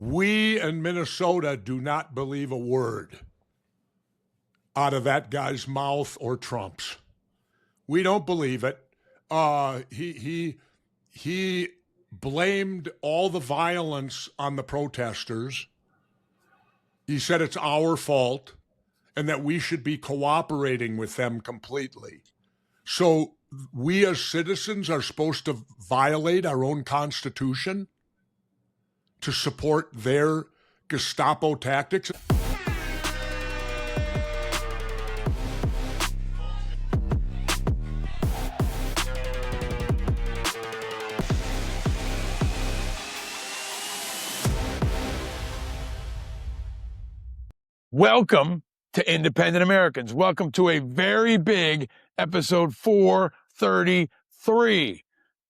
We in Minnesota do not believe a word out of that guy's mouth or Trump's. We don't believe it. He blamed all the violence on the protesters. He said it's our fault and that we should be cooperating with them completely. So we as citizens are supposed to violate our own Constitution to support their Gestapo tactics. Welcome to Independent Americans. Welcome to a very big episode 433.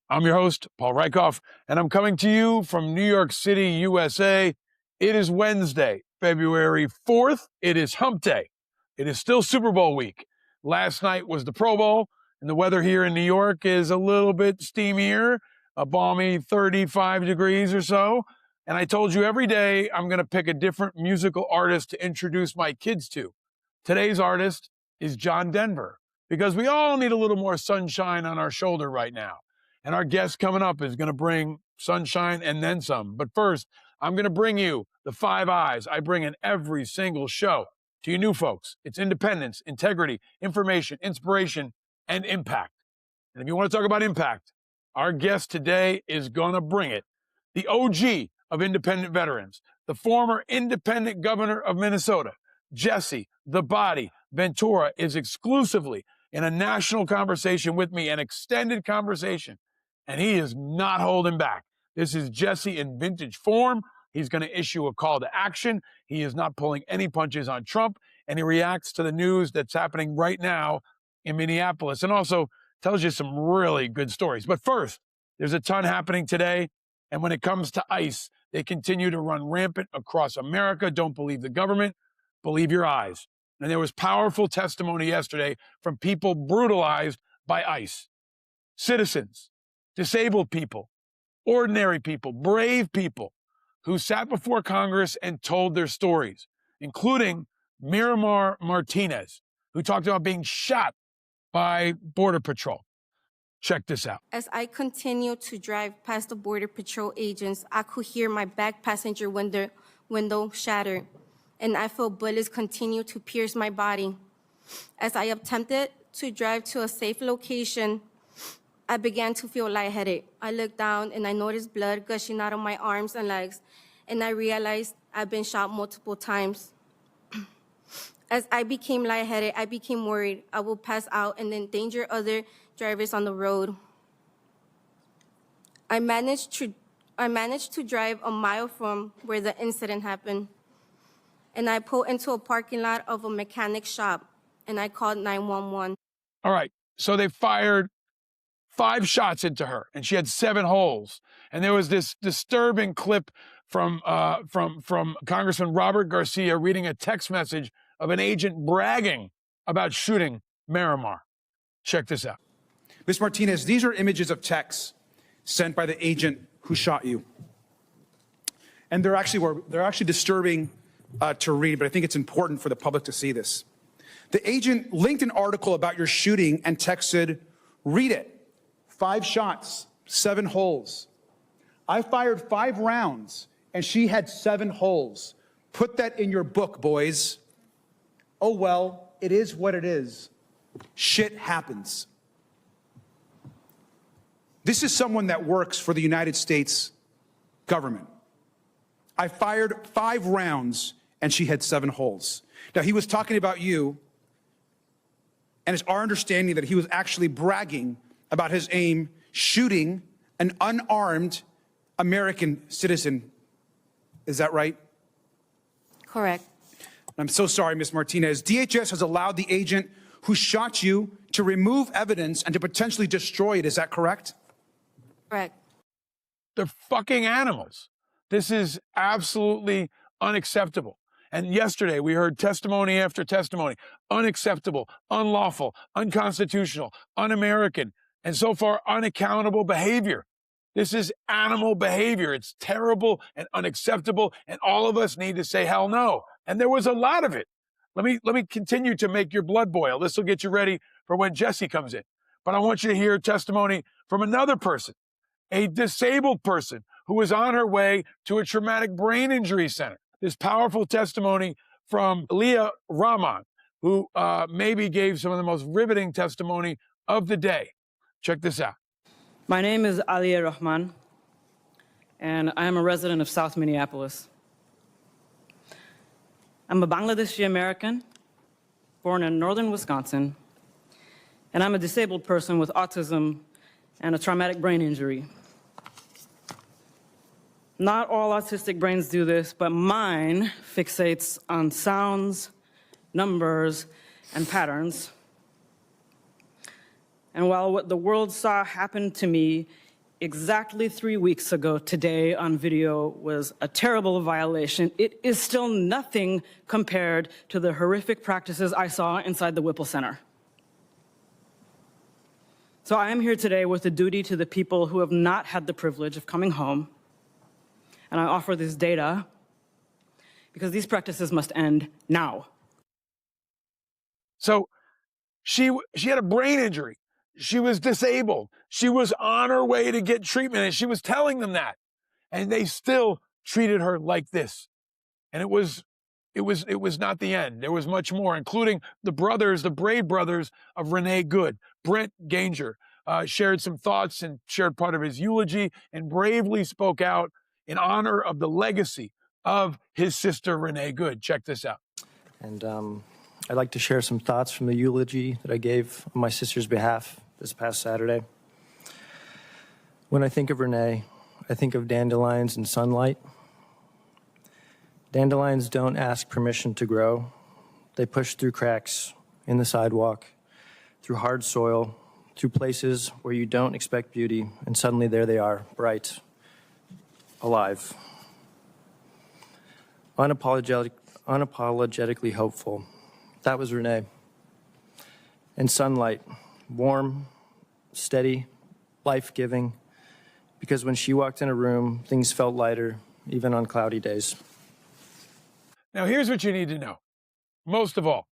I'm your host, Paul Rieckhoff, and I'm coming to you from New York City, USA. It is Wednesday, February 4th. It is hump day. It is still Super Bowl week. Last night was the Pro Bowl, and the weather here in New York is a little bit steamier, a balmy 35 degrees or so. And I told you every day I'm going to pick a different musical artist to introduce my kids to. Today's artist is John Denver, because we all need a little more sunshine on our shoulder right now. And our guest coming up is going to bring sunshine and then some. But first, I'm going to bring you the 5 I's I bring in every single show. To you new folks, it's independence, integrity, information, inspiration, and impact. And if you want to talk about impact, our guest today is going to bring it. The OG of independent veterans, the former independent governor of Minnesota, Jesse the Body Ventura, is exclusively in a national conversation with me, an extended conversation, and he is not holding back. This is Jesse in vintage form. He's going to issue a call to action. He is not pulling any punches on Trump, and he reacts to the news that's happening right now in Minneapolis, and also tells you some really good stories. But first, there's a ton happening today, and when it comes to ICE, they continue to run rampant across America. Don't believe the government, believe your eyes. And there was powerful testimony yesterday from people brutalized by ICE. Citizens, disabled people, ordinary people, brave people who sat before Congress and told their stories, including Miramar Martinez, who talked about being shot by Border Patrol. Check this out. As I continued to drive past the Border Patrol agents, I could hear my back passenger window shatter, and I felt bullets continue to pierce my body. As I attempted to drive to a safe location, I began to feel lightheaded. I looked down and I noticed blood gushing out of my arms and legs, and I realized I'd been shot multiple times. As I became lightheaded, I became worried I would pass out and endanger other drivers on the road. I managed to drive a mile from where the incident happened, and I pulled into a parking lot of a mechanic shop, and I called 911. All right, so they fired 5 shots into her, and she had 7 holes. And there was this disturbing clip from Congressman Robert Garcia reading a text message of an agent bragging about shooting Miramar. Check this out. Ms. Martinez, these are images of texts sent by the agent who shot you. And they're actually disturbing to read, but I think it's important for the public to see this. The agent linked an article about your shooting and texted, read it. 5 shots, 7 holes. I fired 5 rounds and she had 7 holes. Put that in your book, boys. Oh, well, it is what it is. Shit happens. This is someone that works for the United States government. I fired 5 rounds and she had 7 holes. Now, he was talking about you, and it's our understanding that he was actually bragging about his aim shooting an unarmed American citizen. Is that right? Correct. I'm so sorry, Ms. Martinez. DHS has allowed the agent who shot you to remove evidence and to potentially destroy it. Is that correct? Correct. They're fucking animals. This is absolutely unacceptable. And yesterday we heard testimony after testimony. Unacceptable, unlawful, unconstitutional, un-American, and so far unaccountable behavior. This is animal behavior. It's terrible and unacceptable, and all of us need to say hell no. And there was a lot of it. Let me continue to make your blood boil. This will get you ready for when Jesse comes in. But I want you to hear testimony from another person, a disabled person who was on her way to a traumatic brain injury center. This powerful testimony from Leah Rahman, who maybe gave some of the most riveting testimony of the day. Check this out. My name is Aliyah Rahman, and I am a resident of South Minneapolis. I'm a Bangladeshi American, born in northern Wisconsin, and I'm a disabled person with autism and a traumatic brain injury. Not all autistic brains do this, but mine fixates on sounds, numbers, and patterns. And while what the world saw happen to me exactly 3 weeks ago today on video was a terrible violation, it is still nothing compared to the horrific practices I saw inside the Whipple Center. So I am here today with a duty to the people who have not had the privilege of coming home, and I offer this data because these practices must end now. So she had a brain injury. She was disabled. She was on her way to get treatment, and she was telling them that. And they still treated her like this. And it was not the end. There was much more, including the brave brothers of Renee Good. Brent Ganger shared some thoughts and shared part of his eulogy and bravely spoke out in honor of the legacy of his sister, Renee Good. Check this out. And I'd like to share some thoughts from the eulogy that I gave on my sister's behalf this past Saturday. When I think of Renee, I think of dandelions and sunlight. Dandelions don't ask permission to grow. They push through cracks in the sidewalk, through hard soil, through places where you don't expect beauty, and suddenly there they are, bright, alive. Unapologetically hopeful. That was Renee. And sunlight, warm, steady, life-giving, because when she walked in a room, things felt lighter, even on cloudy days. Now, here's what you need to know. Most of all,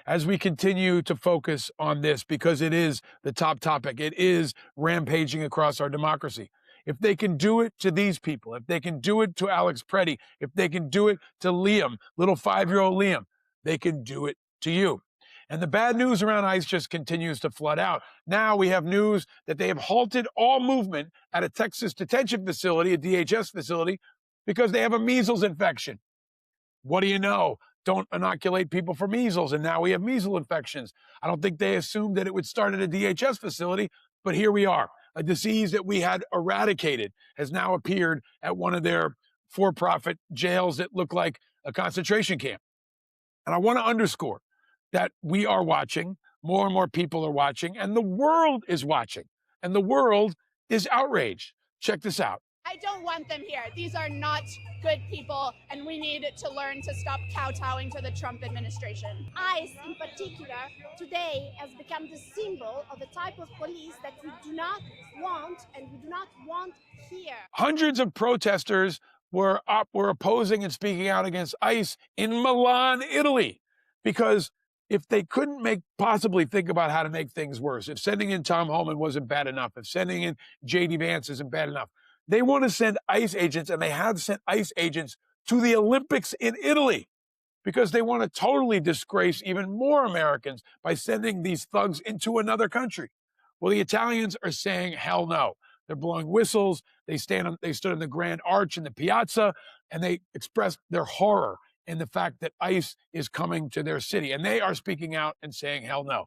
as we continue to focus on this, because it is the top topic, it is rampaging across our democracy. If they can do it to these people, if they can do it to Alex Preddy, if they can do it to Liam, little 5-year-old Liam, they can do it to you. And the bad news around ICE just continues to flood out. Now we have news that they have halted all movement at a Texas detention facility, a DHS facility, because they have a measles infection. What do you know? Don't inoculate people for measles, and now we have measles infections. I don't think they assumed that it would start at a DHS facility, but here we are. A disease that we had eradicated has now appeared at one of their for-profit jails that look like a concentration camp. And I want to underscore that we are watching, more and more people are watching, and the world is watching, and the world is outraged. Check this out. I don't want them here. These are not good people, and we need to learn to stop kowtowing to the Trump administration. ICE, in particular, today has become the symbol of the type of police that we do not want, and we do not want here. Hundreds of protesters were opposing and speaking out against ICE in Milan, Italy, because if they couldn't possibly think about how to make things worse, if sending in Tom Homan wasn't bad enough, if sending in J.D. Vance isn't bad enough, they want to send ICE agents, and they have sent ICE agents to the Olympics in Italy because they want to totally disgrace even more Americans by sending these thugs into another country. Well, the Italians are saying hell no. They're blowing whistles. They stood on the Grand Arch in the piazza, and they expressed their horror in the fact that ICE is coming to their city. And they are speaking out and saying hell no.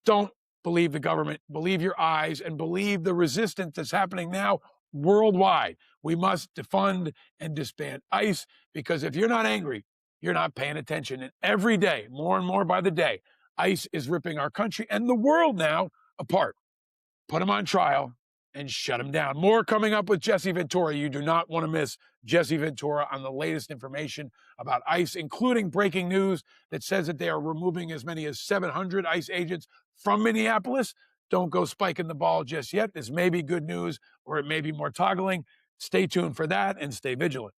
Don't believe the government, believe your eyes, and believe the resistance that's happening now worldwide. We must defund and disband ICE, because if you're not angry, you're not paying attention. And every day, more and more by the day, ICE is ripping our country and the world now apart. Put them on trial and shut them down. More coming up with Jesse Ventura. You do not want to miss Jesse Ventura on the latest information about ICE, including breaking news that says that they are removing as many as 700 ICE agents from Minneapolis. don't go spiking the ball just yet. This may be good news, or it may be more toggling. Stay tuned for that and stay vigilant.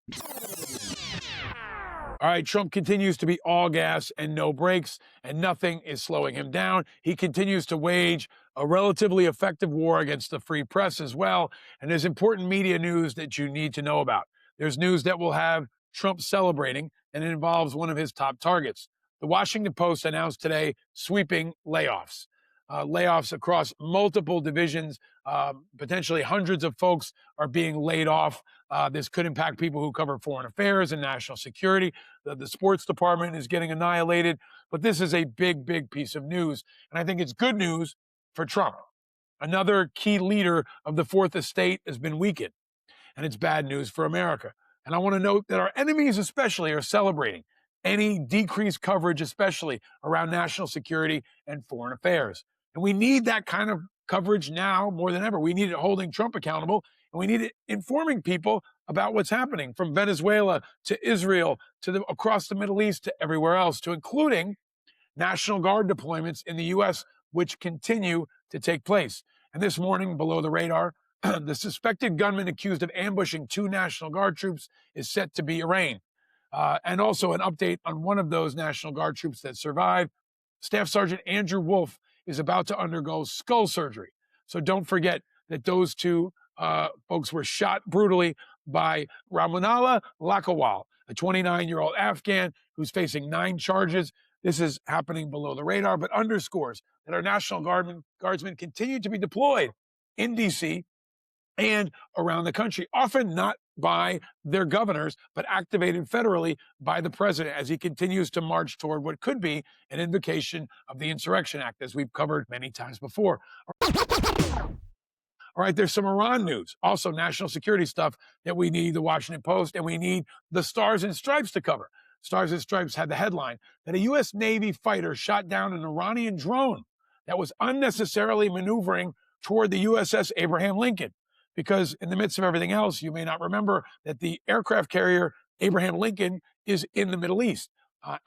All right, Trump continues to be all gas and no brakes, and nothing is slowing him down. He continues to wage a relatively effective war against the free press as well, and there's important media news that you need to know about. There's news that will have Trump celebrating, and it involves one of his top targets. The Washington Post announced today sweeping layoffs. Layoffs across multiple divisions. Potentially hundreds of folks are being laid off. This could impact people who cover foreign affairs and national security. The sports department is getting annihilated. But this is a big, big piece of news. And I think it's good news for Trump. Another key leader of the Fourth Estate has been weakened. And it's bad news for America. And I want to note that our enemies especially are celebrating any decreased coverage, especially around national security and foreign affairs. And we need that kind of coverage now more than ever. We need it holding Trump accountable, and we need it informing people about what's happening from Venezuela to Israel to across the Middle East to everywhere else, to including National Guard deployments in the U.S., which continue to take place. And this morning, below the radar, the suspected gunman accused of ambushing 2 National Guard troops is set to be arraigned. And also an update on one of those National Guard troops that survived. Staff Sergeant Andrew Wolf is about to undergo skull surgery. So don't forget that those 2 folks were shot brutally by Ramunallah Lakhawal, a 29-year-old Afghan who's facing 9 charges. This is happening below the radar, but underscores that our National Guardsmen continue to be deployed in D.C. and around the country, often not by their governors, but activated federally by the president as he continues to march toward what could be an invocation of the Insurrection Act, as we've covered many times before. All right, there's some Iran news, also national security stuff that we need the Washington Post and we need the Stars and Stripes to cover. Stars and Stripes had the headline that a U.S. Navy fighter shot down an Iranian drone that was unnecessarily maneuvering toward the USS Abraham Lincoln. Because in the midst of everything else, you may not remember that the aircraft carrier Abraham Lincoln is in the Middle East.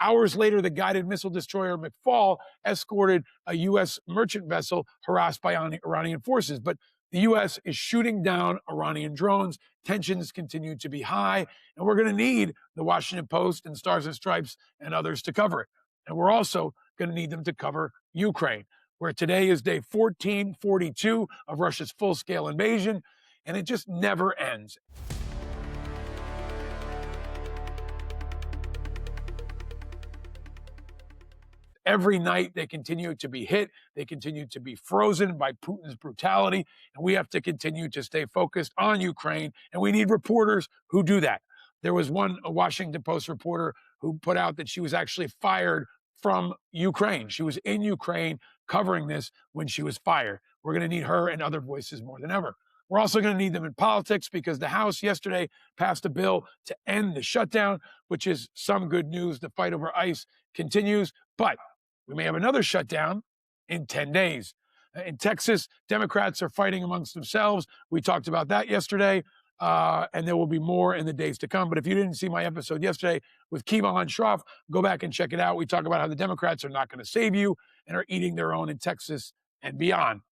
Hours later, the guided missile destroyer McFall escorted a U.S. merchant vessel harassed by Iranian forces. But the U.S. is shooting down Iranian drones. Tensions continue to be high, and we're going to need the Washington Post and Stars and Stripes and others to cover it. And we're also going to need them to cover Ukraine, where today is day 1442 of Russia's full-scale invasion, and it just never ends. Every night they continue to be hit, they continue to be frozen by Putin's brutality, and we have to continue to stay focused on Ukraine, and we need reporters who do that. There was a Washington Post reporter who put out that she was actually fired from Ukraine. She was in Ukraine covering this when she was fired. We're going to need her and other voices more than ever. We're also going to need them in politics because the House yesterday passed a bill to end the shutdown, which is some good news. The fight over ICE continues, but we may have another shutdown in 10 days. In Texas, Democrats are fighting amongst themselves. We talked about that yesterday, and there will be more in the days to come. But if you didn't see my episode yesterday with Kivon Shroff, go back and check it out. We talk about how the Democrats are not going to save you and are eating their own in Texas and beyond.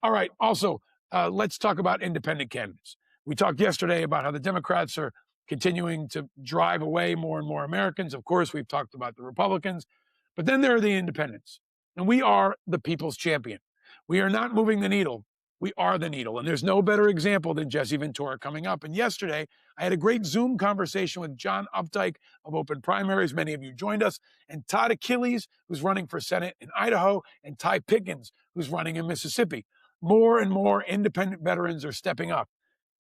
All right, also, let's talk about independent candidates. We talked yesterday about how the Democrats are continuing to drive away more and more Americans. Of course, we've talked about the Republicans. But then there are the independents, and we are the people's champion. We are not moving the needle. We are the needle, and there's no better example than Jesse Ventura coming up. And yesterday, I had a great Zoom conversation with John Updike of Open Primaries. Many of you joined us, and Todd Achilles, who's running for Senate in Idaho, and Ty Pickens, who's running in Mississippi. More and more independent veterans are stepping up.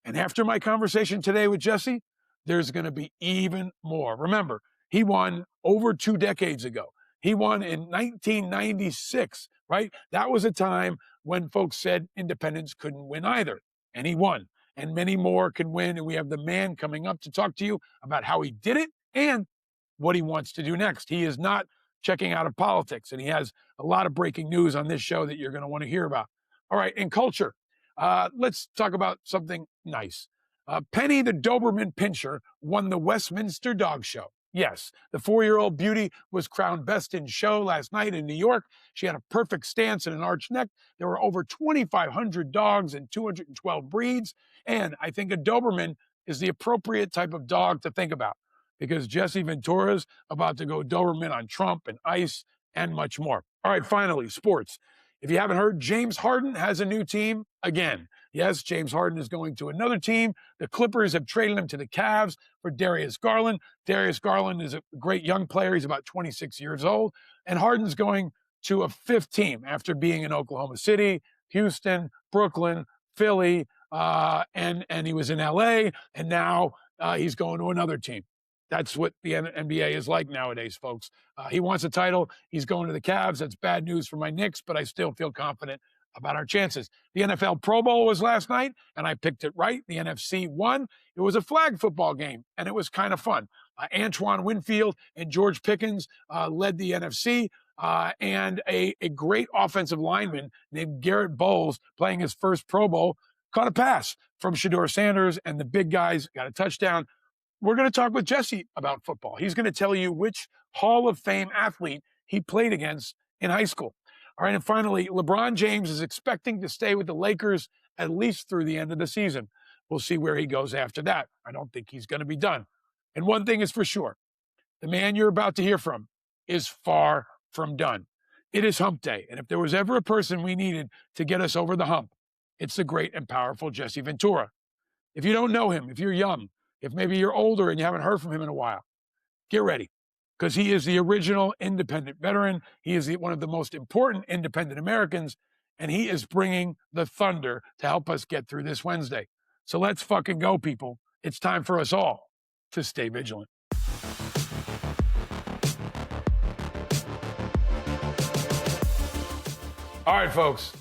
And after my conversation today with Jesse, there's going to be even more. Remember, he won over 2 decades ago. He won in 1996, right? That was a time when folks said independents couldn't win either. And he won. And many more can win. And we have the man coming up to talk to you about how he did it and what he wants to do next. He is not checking out of politics. And he has a lot of breaking news on this show that you're going to want to hear about. All right, in culture, let's talk about something nice. Penny the Doberman Pinscher won the Westminster Dog Show. Yes, the 4-year-old beauty was crowned Best in Show last night in New York. She had a perfect stance and an arched neck. There were over 2,500 dogs and 212 breeds. And I think a Doberman is the appropriate type of dog to think about because Jesse Ventura's about to go Doberman on Trump and ICE and much more. All right, finally, sports. If you haven't heard, James Harden has a new team again. Yes, James Harden is going to another team. The Clippers have traded him to the Cavs for Darius Garland. Darius Garland is a great young player. He's about 26 years old. And Harden's going to a fifth team after being in Oklahoma City, Houston, Brooklyn, Philly, and he was in LA, and now he's going to another team. That's what the NBA is like nowadays, folks. He wants a title. He's going to the Cavs. That's bad news for my Knicks, but I still feel confident about our chances. The NFL Pro Bowl was last night, and I picked it right. The NFC won. It was a flag football game, and it was kind of fun. Antoine Winfield and George Pickens led the NFC, and a great offensive lineman named Garrett Bowles, playing his first Pro Bowl, caught a pass from Shedeur Sanders, and the big guys got a touchdown. We're going to talk with Jesse about football. He's going to tell you which Hall of Fame athlete he played against in high school. All right, and finally, LeBron James is expecting to stay with the Lakers at least through the end of the season. We'll see where he goes after that. I don't think he's going to be done. And one thing is for sure, the man you're about to hear from is far from done. It is hump day, and if there was ever a person we needed to get us over the hump, it's the great and powerful Jesse Ventura. If you don't know him, if you're young, if maybe you're older and you haven't heard from him in a while, get ready, because he is the original independent veteran. He is one of the most important independent Americans, and he is bringing the thunder to help us get through this Wednesday. So let's fucking go, people. It's time for us all to stay vigilant. All right, folks,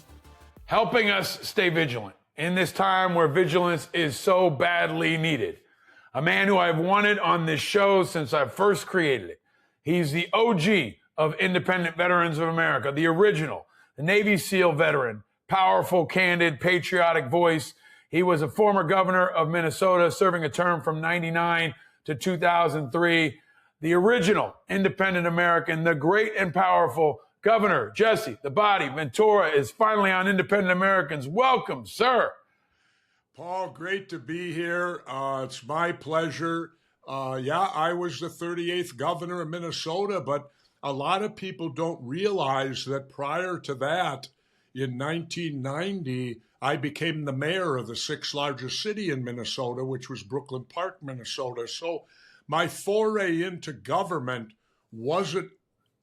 helping us stay vigilant in this time where vigilance is so badly needed. A man who I've wanted on this show since I first created it. He's the OG of Independent Veterans of America, the original, the Navy SEAL veteran, powerful, candid, patriotic voice. He was a former governor of Minnesota, serving a term from 99 to 2003. The original independent American, the great and powerful Governor Jesse, the Body Ventura, is finally on Independent Americans. Welcome, sir. Paul, great to be here. It's my pleasure. I was the 38th governor of Minnesota, but a lot of people don't realize that prior to that, in 1990, I became the mayor of the sixth largest city in Minnesota, which was Brooklyn Park, Minnesota. So my foray into government wasn't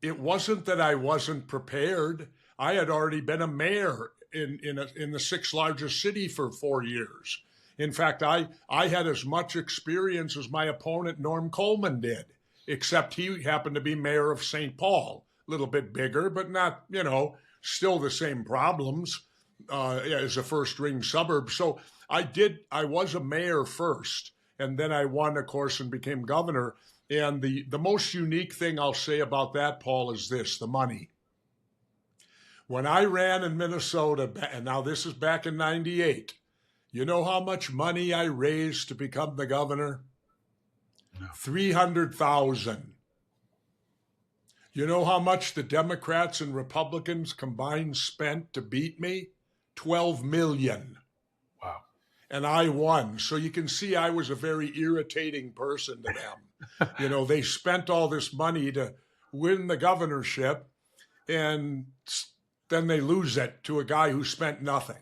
that I wasn't prepared. I had already been a mayor in the sixth largest city for 4 years. In fact, I had as much experience as my opponent, Norm Coleman, did, except he happened to be mayor of St. Paul, a little bit bigger, but not, still the same problems as a first-ring suburb. So I was a mayor first, and then I won, of course, and became governor. And the most unique thing I'll say about that, Paul, is this: the money. When I ran in Minnesota, and now this is back in 98, you know how much money I raised to become the governor? No. $300,000. You know how much the Democrats and Republicans combined spent to beat me? $12 million. Wow. And I won. So you can see I was a very irritating person to them. They spent all this money to win the governorship, and then they lose it to a guy who spent nothing.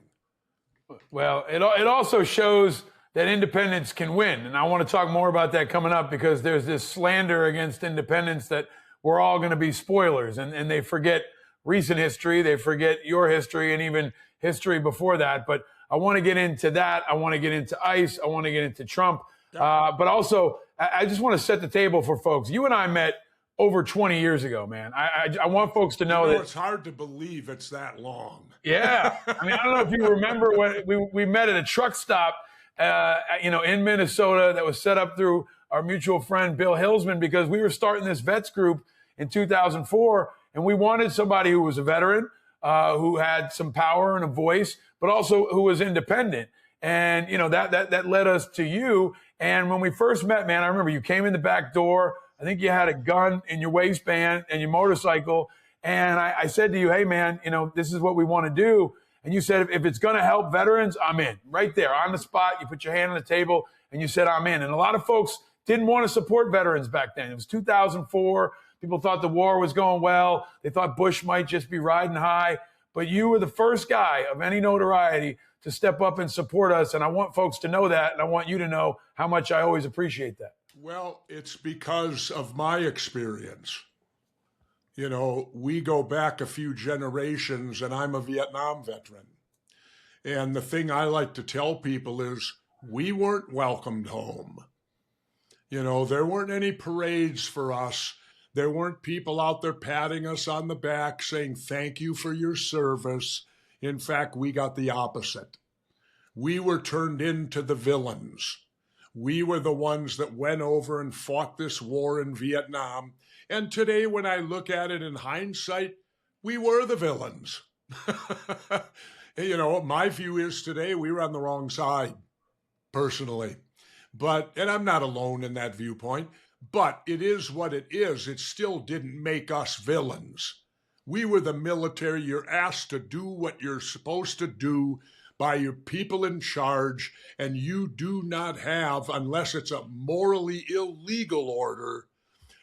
Well, it also shows that independents can win. And I want to talk more about that coming up, because there's this slander against independents that we're all going to be spoilers. And they forget recent history. They forget your history and even history before that. But I want to get into that. I want to get into ICE. I want to get into Trump. But also, I just want to set the table for folks. You and I met over 20 years ago, man. I want folks to know that it's hard to believe it's that long. Yeah. I don't know if you remember when we met at a truck stop, in Minnesota that was set up through our mutual friend, Bill Hillsman, because we were starting this vets group in 2004, and we wanted somebody who was a veteran, who had some power and a voice, but also who was independent. And, that led us to you. And when we first met, man, I remember you came in the back door. I think you had a gun in your waistband and your motorcycle. And I said to you, hey, man, you know, this is what we want to do. And you said, if it's going to help veterans, I'm in. Right there on the spot, you put your hand on the table and you said, I'm in. And a lot of folks didn't want to support veterans back then. It was 2004. People thought the war was going well. They thought Bush might just be riding high. But you were the first guy of any notoriety to step up and support us. And I want folks to know that. And I want you to know how much I always appreciate that. Well, it's because of my experience. You know, we go back a few generations, and I'm a Vietnam veteran. And the thing I like to tell people is we weren't welcomed home. You know, there weren't any parades for us. There weren't people out there patting us on the back saying, thank you for your service. In fact, we got the opposite. We were turned into the villains. We were the ones that went over and fought this war in Vietnam. And today, when I look at it in hindsight, we were the villains. You know, my view is today we were on the wrong side, personally. And I'm not alone in that viewpoint, but it is what it is. It still didn't make us villains. We were the military. You're asked to do what you're supposed to do by your people in charge, and you do not have, unless it's a morally illegal order,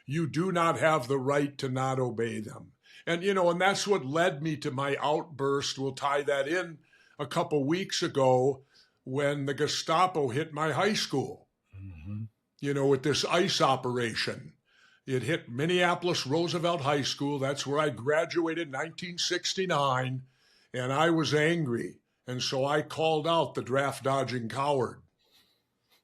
you do not have the right to not obey them. And, you know, and that's what led me to my outburst. We'll tie that in a couple weeks ago when the Gestapo hit my high school, you know, with this ICE operation. It hit Minneapolis Roosevelt High School. That's where I graduated in 1969, and I was angry. And so I called out the draft-dodging coward,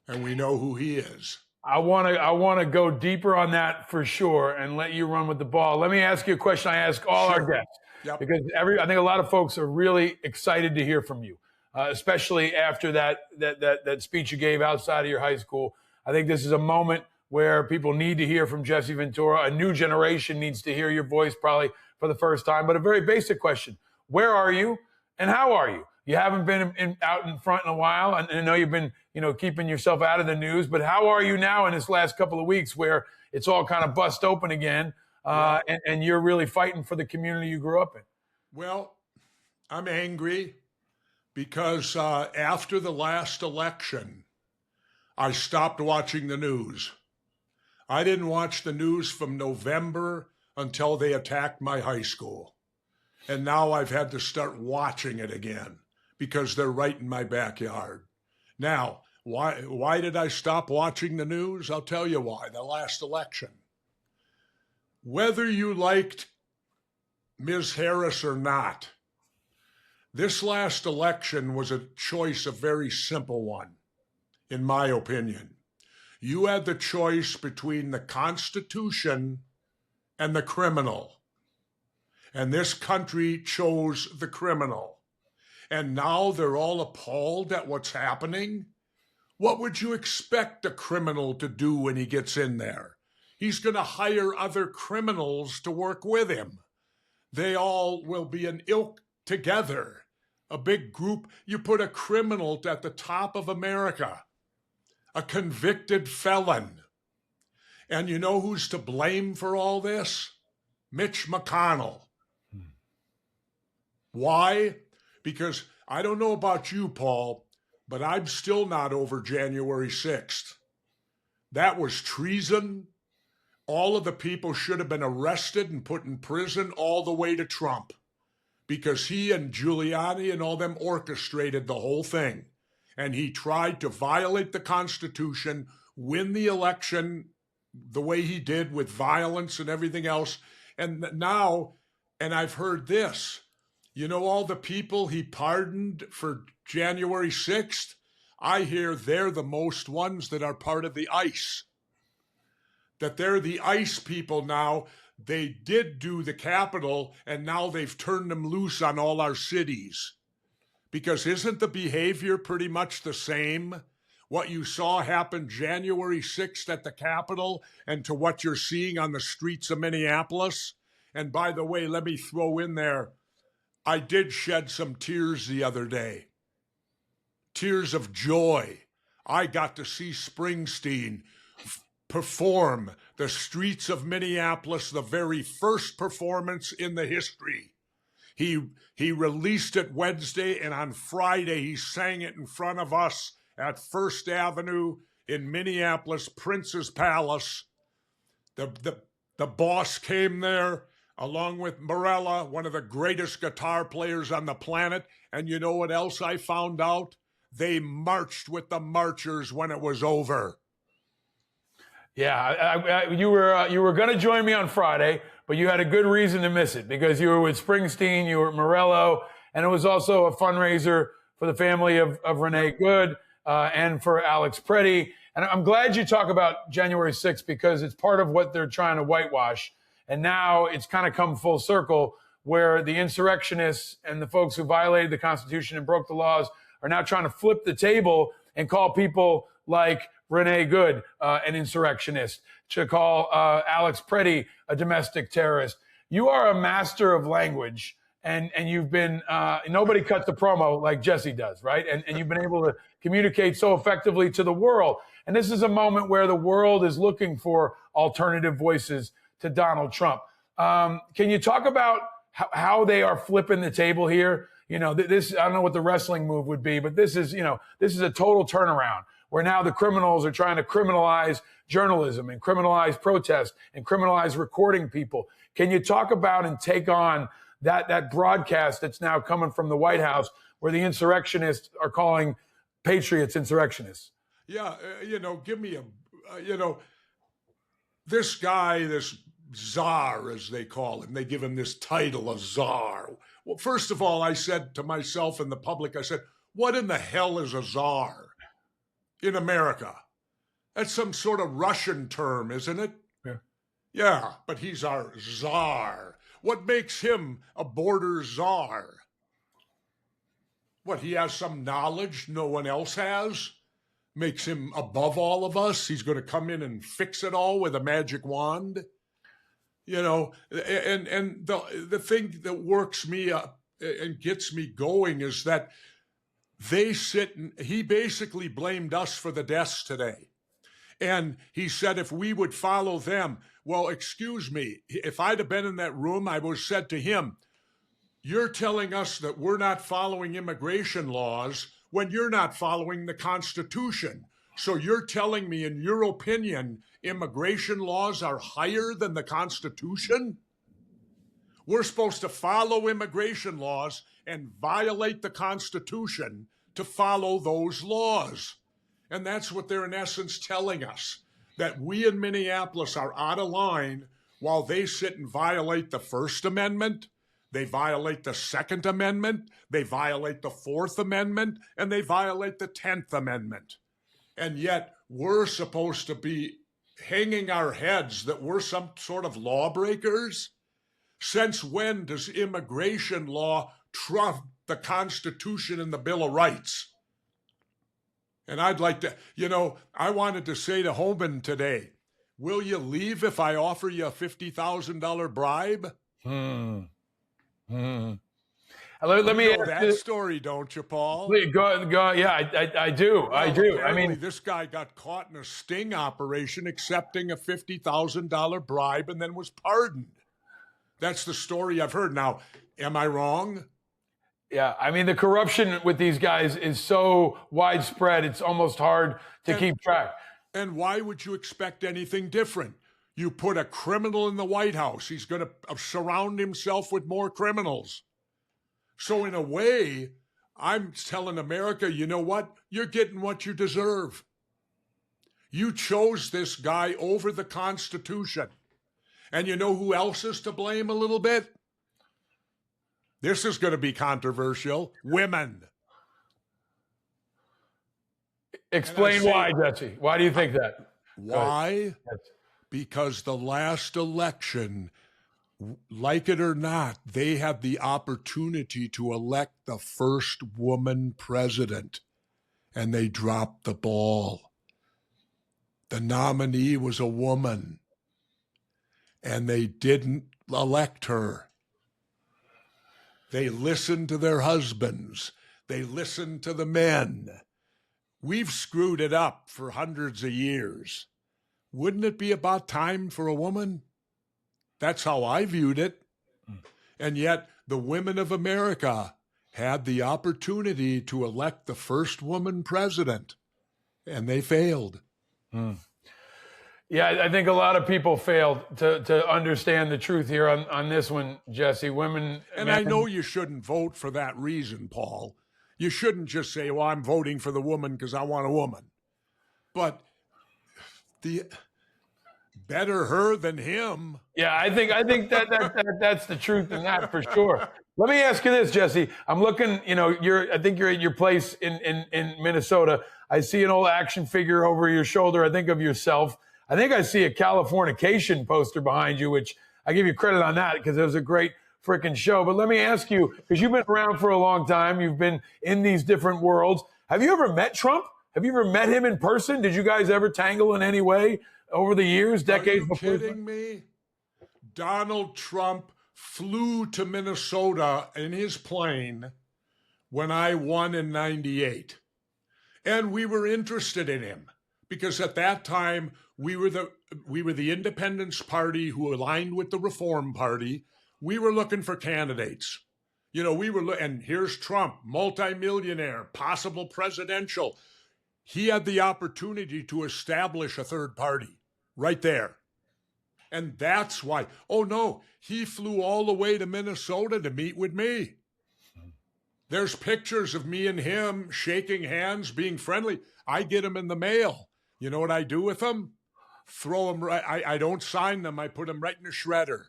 and we know who he is. I want to go deeper on that for sure and let you run with the ball. Let me ask you a question I ask all our guests, because I think a lot of folks are really excited to hear from you, especially after that speech you gave outside of your high school. I think this is a moment where people need to hear from Jesse Ventura. A new generation needs to hear your voice probably for the first time. But a very basic question: where are you and how are you? You haven't been out in front in a while, and I know you've been, you know, keeping yourself out of the news. But how are you now in this last couple of weeks, where it's all kind of bust open again, and you're really fighting for the community you grew up in? Well, I'm angry because after the last election, I stopped watching the news. I didn't watch the news from November until they attacked my high school, and now I've had to start watching it again, because they're right in my backyard. Now, why did I stop watching the news? I'll tell you why. The last election. Whether you liked Ms. Harris or not, this last election was a choice, a very simple one, in my opinion. You had the choice between the Constitution and the criminal. And this country chose the criminal. And now they're all appalled at what's happening. What would you expect a criminal to do when he gets in there? He's going to hire other criminals to work with him. They all will be an ilk together, a big group. You put a criminal at the top of America, a convicted felon. And you know who's to blame for all this? Mitch McConnell. Why? Because I don't know about you, Paul, but I'm still not over January 6th. That was treason. All of the people should have been arrested and put in prison all the way to Trump, because he and Giuliani and all them orchestrated the whole thing. And he tried to violate the Constitution, win the election the way he did with violence and everything else. And now, and I've heard this, you know, all the people he pardoned for January 6th, I hear they're the most ones that are part of the ICE. That they're the ICE people now. They did do the Capitol, and now they've turned them loose on all our cities. Because isn't the behavior pretty much the same? What you saw happen January 6th at the Capitol and to what you're seeing on the streets of Minneapolis? And by the way, let me throw in there, I did shed some tears the other day. Tears of joy. I got to see Springsteen perform the streets of Minneapolis, the very first performance in the history. He released it Wednesday, and on Friday he sang it in front of us at First Avenue in Minneapolis, Prince's Palace. The boss came there along with Morella, one of the greatest guitar players on the planet. And you know what else I found out? They marched with the marchers when it was over. Yeah, you were going to join me on Friday, but you had a good reason to miss it because you were with Springsteen, you were at Morello, and it was also a fundraiser for the family of Renee Good and for Alex Preddy. And I'm glad you talk about January 6th because it's part of what they're trying to whitewash. And now it's kind of come full circle where the insurrectionists and the folks who violated the Constitution and broke the laws are now trying to flip the table and call people like Renee Good an insurrectionist, to call Alex Preddy a domestic terrorist. You are a master of language, and you've been, nobody cuts the promo like Jesse does, right? And you've been able to communicate so effectively to the world. And this is a moment where the world is looking for alternative voices to Donald Trump. Can you talk about how they are flipping the table here? You know, this, I don't know what the wrestling move would be, but this is a total turnaround where now the criminals are trying to criminalize journalism and criminalize protest and criminalize recording people. Can you talk about and take on that broadcast that's now coming from the White House where the insurrectionists are calling patriots insurrectionists? Yeah, give me this guy, this czar, as they call him, they give him this title of czar. Well, first of all, I said to myself and the public, I said, what in the hell is a czar in America? That's some sort of Russian term, isn't it? Yeah. Yeah, but he's our czar. What makes him a border czar? What, he has some knowledge no one else has? Makes him above all of us? He's going to come in and fix it all with a magic wand? You know, and the thing that works me up and gets me going is that they sit and he basically blamed us for the deaths today. And he said if we would follow them, well, excuse me, if I'd have been in that room, I would have said to him, you're telling us that we're not following immigration laws when you're not following the Constitution. So you're telling me, in your opinion, immigration laws are higher than the Constitution? We're supposed to follow immigration laws and violate the Constitution to follow those laws. And that's what they're in essence telling us, that we in Minneapolis are out of line while they sit and violate the First Amendment, they violate the Second Amendment, they violate the Fourth Amendment, and they violate the 10th Amendment. And yet we're supposed to be hanging our heads that we're some sort of lawbreakers? Since when does immigration law trump the Constitution and the Bill of Rights? And I'd like to, I wanted to say to Homan today, will you leave if I offer you a $50,000 bribe? Let me know that story, don't you, Paul? Go. Yeah, I do. Well, I do. I mean, this guy got caught in a sting operation accepting a $50,000 bribe and then was pardoned. That's the story I've heard. Now, am I wrong? Yeah, I mean, the corruption with these guys is so widespread, it's almost hard to keep track. And why would you expect anything different? You put a criminal in the White House, he's going to surround himself with more criminals. So in a way, I'm telling America, you know what? You're getting what you deserve. You chose this guy over the Constitution. And you know who else is to blame a little bit? This is going to be controversial. Women. Explain why, Jesse. Why do you think that? Why? Because the last election, like it or not, they had the opportunity to elect the first woman president, and they dropped the ball. The nominee was a woman, and they didn't elect her. They listened to their husbands. They listened to the men. We've screwed it up for hundreds of years. wouldn't it be about time for a woman? That's how I viewed it. And yet the women of America had the opportunity to elect the first woman president, and they failed. Yeah, I think a lot of people failed to understand the truth here on this one, Jesse. Women. And I know you shouldn't vote for that reason, Paul. You shouldn't just say, well, I'm voting for the woman because I want a woman. But the better her than him. Yeah, I think that's the truth in that for sure. Let me ask you this, Jesse. I'm looking, I think you're at your place in Minnesota. I see an old action figure over your shoulder. I think of yourself. I think I see a Californication poster behind you, which I give you credit on that because it was a great freaking show. But let me ask you, because you've been around for a long time, you've been in these different worlds. Have you ever met Trump? Have you ever met him in person? Did you guys ever tangle in any way over the years, decades before? Are you kidding me? Donald Trump flew to Minnesota in his plane when I won in '98. And we were interested in him because at that time we were the Independence Party who aligned with the Reform Party. We were looking for candidates. And here's Trump, multimillionaire, possible presidential. He had the opportunity to establish a third party right there. And that's why, he flew all the way to Minnesota to meet with me. There's pictures of me and him shaking hands, being friendly. I get them in the mail. You know what I do with them? Throw them right. I don't sign them. I put them right in the shredder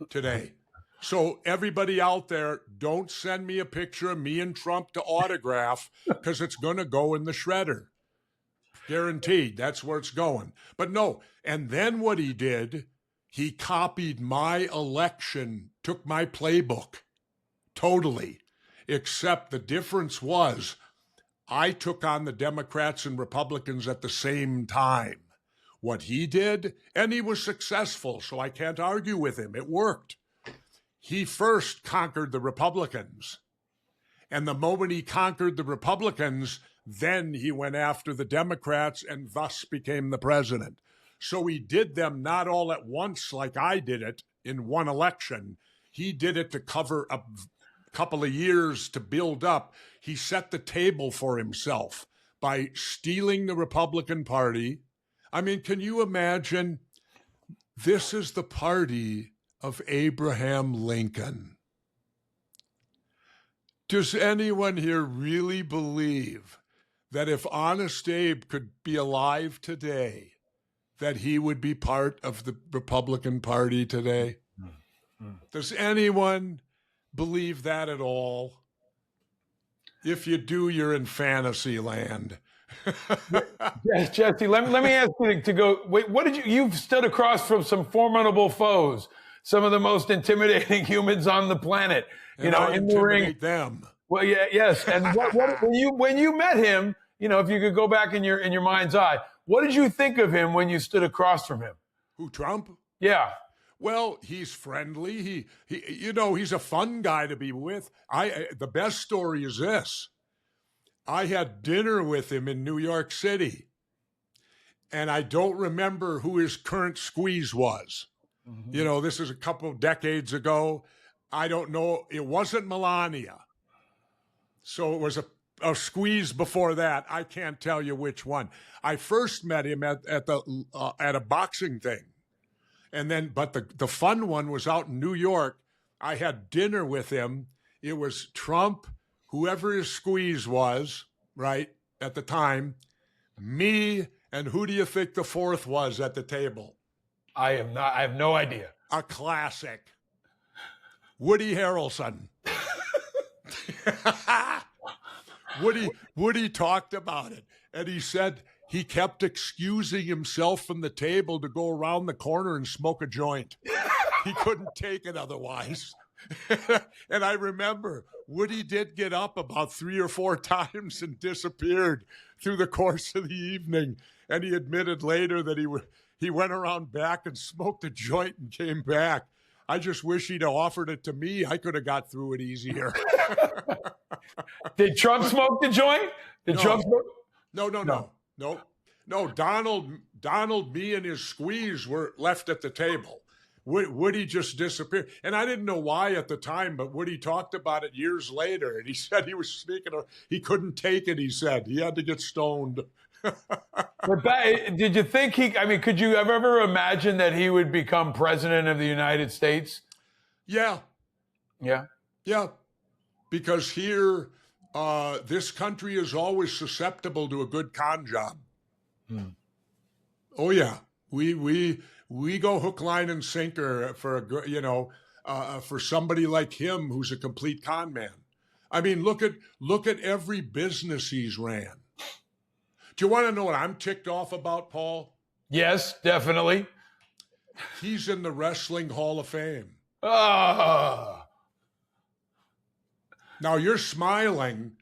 today. So everybody out there, don't send me a picture of me and Trump to autograph because it's going to go in the shredder. Guaranteed. That's where it's going. But no. And then what he did, he copied my election, took my playbook totally. Except the difference was I took on the Democrats and Republicans at the same time. What he did, and he was successful, so I can't argue with him. It worked. He first conquered the Republicans. And the moment he conquered the Republicans, then he went after the Democrats and thus became the president. So he did them not all at once like I did it in one election. He did it to cover a couple of years to build up. He set the table for himself by stealing the Republican Party. I mean, can you imagine? This is the party of Abraham Lincoln. Does anyone here really believe that if Honest Abe could be alive today, that he would be part of the Republican Party today? Does anyone believe that at all? If you do, you're in fantasy land. Yes, Jesse, let me ask you to go, wait, you've stood across from some formidable foes, some of the most intimidating humans on the planet, And I in the ring. intimidate them. Well, yeah, yes. And when you met him, if you could go back in your mind's eye, what did you think of him when you stood across from him? Who, Trump? Yeah. Well, he's friendly. He's a fun guy to be with. The best story is this. I had dinner with him in New York City, and I don't remember who his current squeeze was. Mm-hmm. This is a couple of decades ago. I don't know. It wasn't Melania. So it was a squeeze before that. I can't tell you which one. I first met him at a boxing thing. And then, but the fun one was out in New York. I had dinner with him. It was Trump, whoever his squeeze was, right, at the time, me, and who do you think the fourth was at the table? I have no idea. A classic. Woody Harrelson. Woody talked about it, and he said he kept excusing himself from the table to go around the corner and smoke a joint. He couldn't take it otherwise. And I remember Woody did get up about 3 or 4 times and disappeared through the course of the evening. And he admitted later that he went around back and smoked a joint and came back. I just wish he'd offered it to me. I could have got through it easier. Did Trump smoke the joint? Did Trump smoke? No. No, Donald, me and his squeeze were left at the table. Woody just disappeared. And I didn't know why at the time, but Woody talked about it years later. And he said he was speaking of, he couldn't take it, he said. He had to get stoned. Did you think could you have ever imagined that he would become president of the United States? Yeah. Yeah. Yeah. Because here, this country is always susceptible to a good con job. Oh, yeah. We go hook, line, and sinker for somebody like him who's a complete con man. I mean, look at every business he's ran. Do you want to know what I'm ticked off about, Paul? Yes, definitely. He's in the Wrestling Hall of Fame. Ah. Now you're smiling,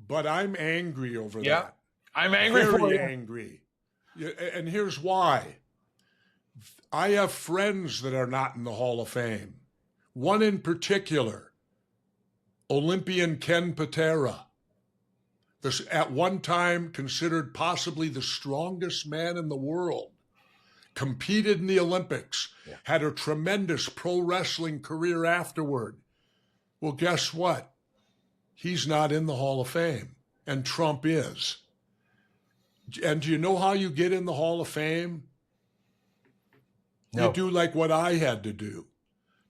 but I'm angry over that. I'm angry for you. Very angry. And here's why. I have friends that are not in the Hall of Fame. One in particular, Olympian Ken Patera. This, at one time considered possibly the strongest man in the world, competed in the Olympics, had a tremendous pro wrestling career afterward. Well, guess what? He's not in the Hall of Fame, and Trump is. And do you know how you get in the Hall of Fame? No. You do like what I had to do.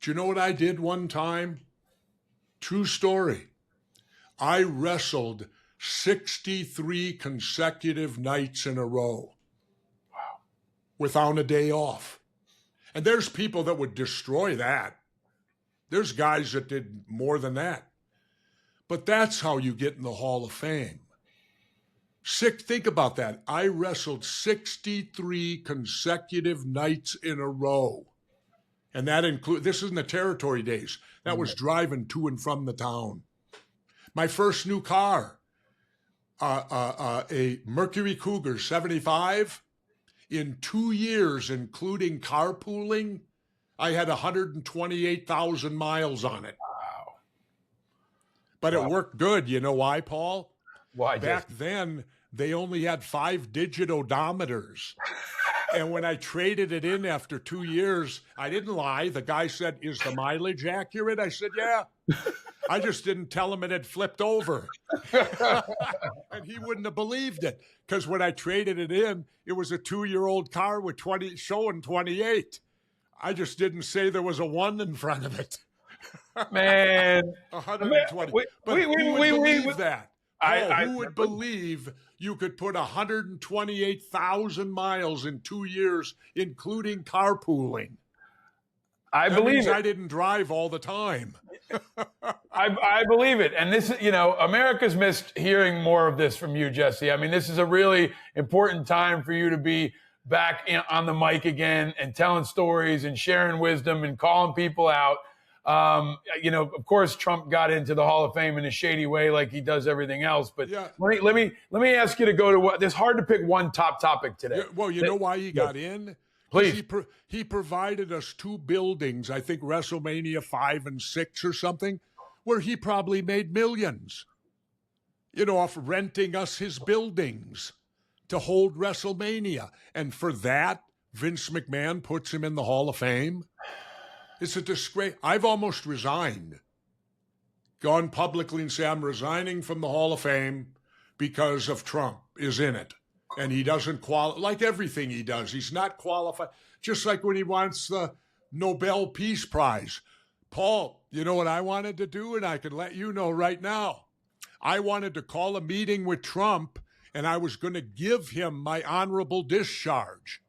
Do you know what I did one time? True story. I wrestled 63 consecutive nights in a row. Wow. Without a day off. And there's people that would destroy that. There's guys that did more than that. But that's how you get in the Hall of Fame. Think about that. I wrestled 63 consecutive nights in a row. And that includes, this is in the territory days. That was driving to and from the town. My first new car, a Mercury Cougar 75. In 2 years, including carpooling, I had 128,000 miles on it. Wow. But it worked good. You know why, Paul? Why? Back then, they only had 5-digit odometers. And when I traded it in after 2 years, I didn't lie. The guy said, "Is the mileage accurate?" I said, "Yeah." I just didn't tell him it had flipped over. And he wouldn't have believed it. Because when I traded it in, it was a 2-year-old car with showing 28. I just didn't say there was a 1 in front of it. Man. 120. But who would believe that? Who would believe you could put 128,000 miles in 2 years, including carpooling? I believe it. I didn't drive all the time. I believe it. And this, America's missed hearing more of this from you, Jesse. I mean, this is a really important time for you to be back on the mic again and telling stories and sharing wisdom and calling people out. Of course, Trump got into the Hall of Fame in a shady way, like he does everything else. But let me ask you to go to what. It's hard to pick one top topic today. Yeah, well, you know why he got in? Please. He provided us 2 buildings, I think WrestleMania 5 and 6 or something, where he probably made millions, off renting us his buildings to hold WrestleMania. And for that, Vince McMahon puts him in the Hall of Fame. It's a disgrace. I've almost resigned, gone publicly and say I'm resigning from the Hall of Fame because of Trump is in it. And he doesn't qualify, like everything he does. He's not qualified. Just like when he wants the Nobel Peace Prize. Paul, you know what I wanted to do? And I can let you know right now. I wanted to call a meeting with Trump, and I was going to give him my honorable discharge.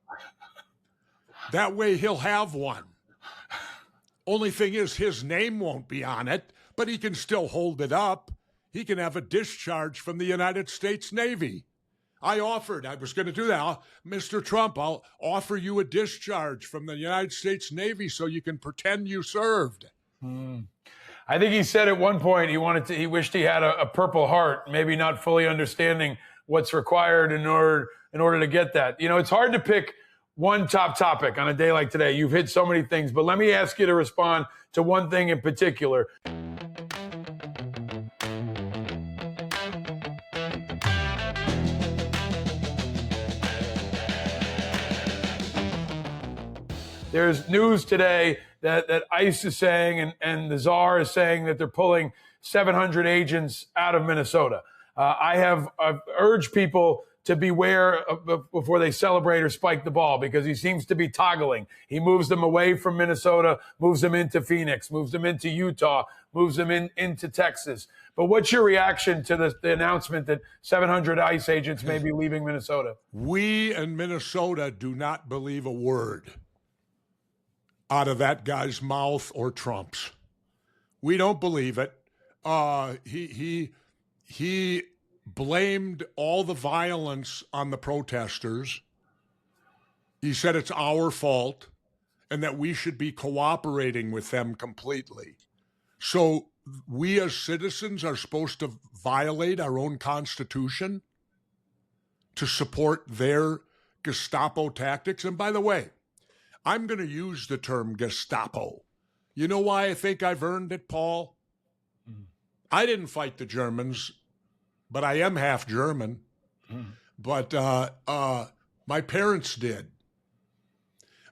That way he'll have one. Only thing is, his name won't be on it, but he can still hold it up. He can have a discharge from the United States Navy. I was going to do that. Mr. Trump, I'll offer you a discharge from the United States Navy so you can pretend you served. I think he said at one point he wished he had a Purple Heart, maybe not fully understanding what's required in order to get that. It's hard to pick one top topic on a day like today. You've hit so many things, but let me ask you to respond to one thing in particular. There's news today that ICE is saying and the czar is saying that they're pulling 700 agents out of Minnesota. I've urged people to beware before they celebrate or spike the ball, because he seems to be toggling. He moves them away from Minnesota, moves them into Phoenix, moves them into Utah, moves them into Texas. But what's your reaction to the announcement that 700 ICE agents may be leaving Minnesota? We in Minnesota do not believe a word out of that guy's mouth or Trump's. We don't believe it. He blamed all the violence on the protesters. He said it's our fault and that we should be cooperating with them completely. So we as citizens are supposed to violate our own Constitution to support their Gestapo tactics. And by the way, I'm going to use the term Gestapo. You know why I think I've earned it, Paul? I didn't fight the Germans, but I am half German. But my parents did.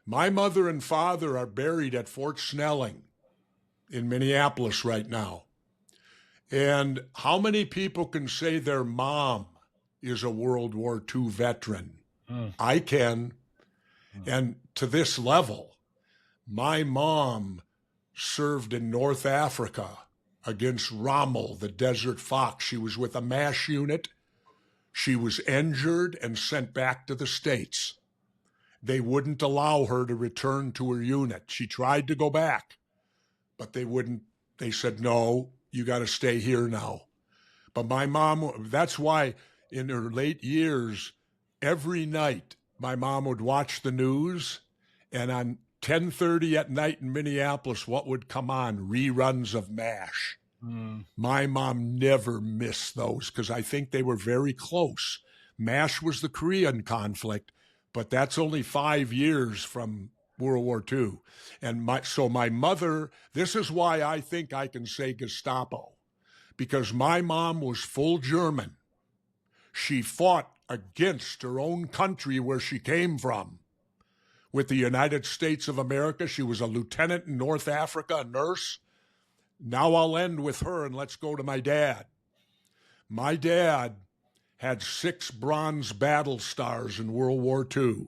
My mother and father are buried at Fort Snelling in Minneapolis right now. And how many people can say their mom is a World War II veteran? I can. And to this level, my mom served in North Africa against Rommel, the Desert Fox. She was with a MASH unit. She was injured and sent back to the States. They wouldn't allow her to return to her unit. She tried to go back, but they wouldn't. They said, no, you got to stay here now. But my mom, that's why in her late years, every night, my mom would watch the news, and on 10:30 at night in Minneapolis, what would come on? Reruns of MASH. My mom never missed those because I think they were very close. MASH was the Korean conflict, but that's only 5 years from World War II. And so my mother, this is why I think I can say Gestapo, because my mom was full German. She fought against her own country where she came from. With the United States of America, she was a lieutenant in North Africa, a nurse. Now I'll end with her, and let's go to my dad. My dad had 6 bronze battle stars in World War II.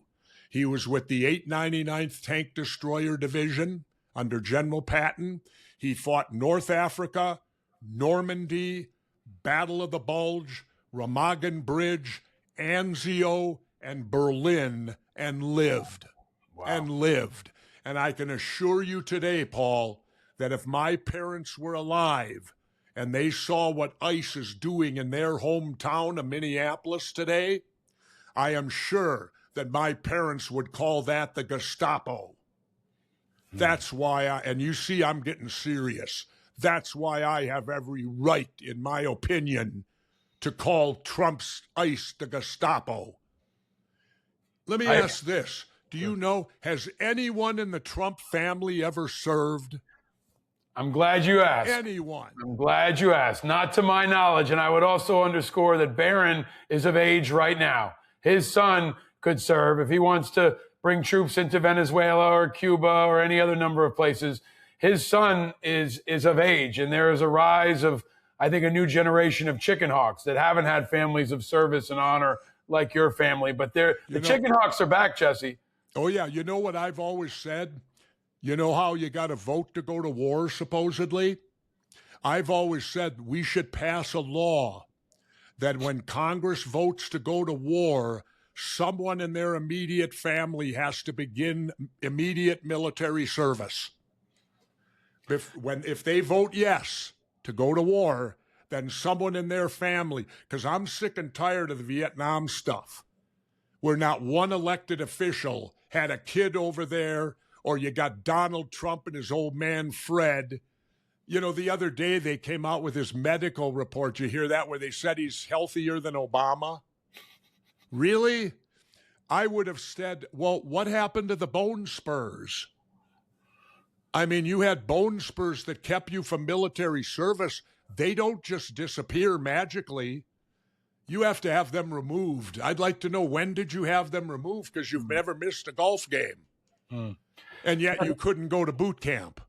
He was with the 899th Tank Destroyer Division under General Patton. He fought North Africa, Normandy, Battle of the Bulge, Remagen Bridge, Anzio, and Berlin, and lived. Wow. And lived. And I can assure you today, Paul, that if my parents were alive and they saw what ICE is doing in their hometown of Minneapolis today, I am sure that my parents would call that the Gestapo. That's why and you see I'm getting serious. That's why I have every right, in my opinion, to call Trump's ICE the Gestapo. Let me ask this. Do you know, has anyone in the Trump family ever served? I'm glad you asked. Anyone. I'm glad you asked. Not to my knowledge. And I would also underscore that Barron is of age right now. His son could serve if he wants to bring troops into Venezuela or Cuba or any other number of places. His son is of age, and there is a rise of, I think, a new generation of chicken hawks that haven't had families of service and honor like your family. But the chicken hawks are back, Jesse. Oh, yeah. You know what I've always said? You know how you got to vote to go to war, supposedly? I've always said we should pass a law that when Congress votes to go to war, someone in their immediate family has to begin immediate military service. If they vote yes to go to war, then someone in their family, because I'm sick and tired of the Vietnam stuff, where not one elected official had a kid over there, or you got Donald Trump and his old man Fred. You know, the other day they came out with his medical report. You hear that, where they said he's healthier than Obama? Really? I would have said, well, what happened to the bone spurs? I mean, you had bone spurs that kept you from military service. They don't just disappear magically. You have to have them removed. I'd like to know, when did you have them removed? Because you've never missed a golf game. And yet you couldn't go to boot camp.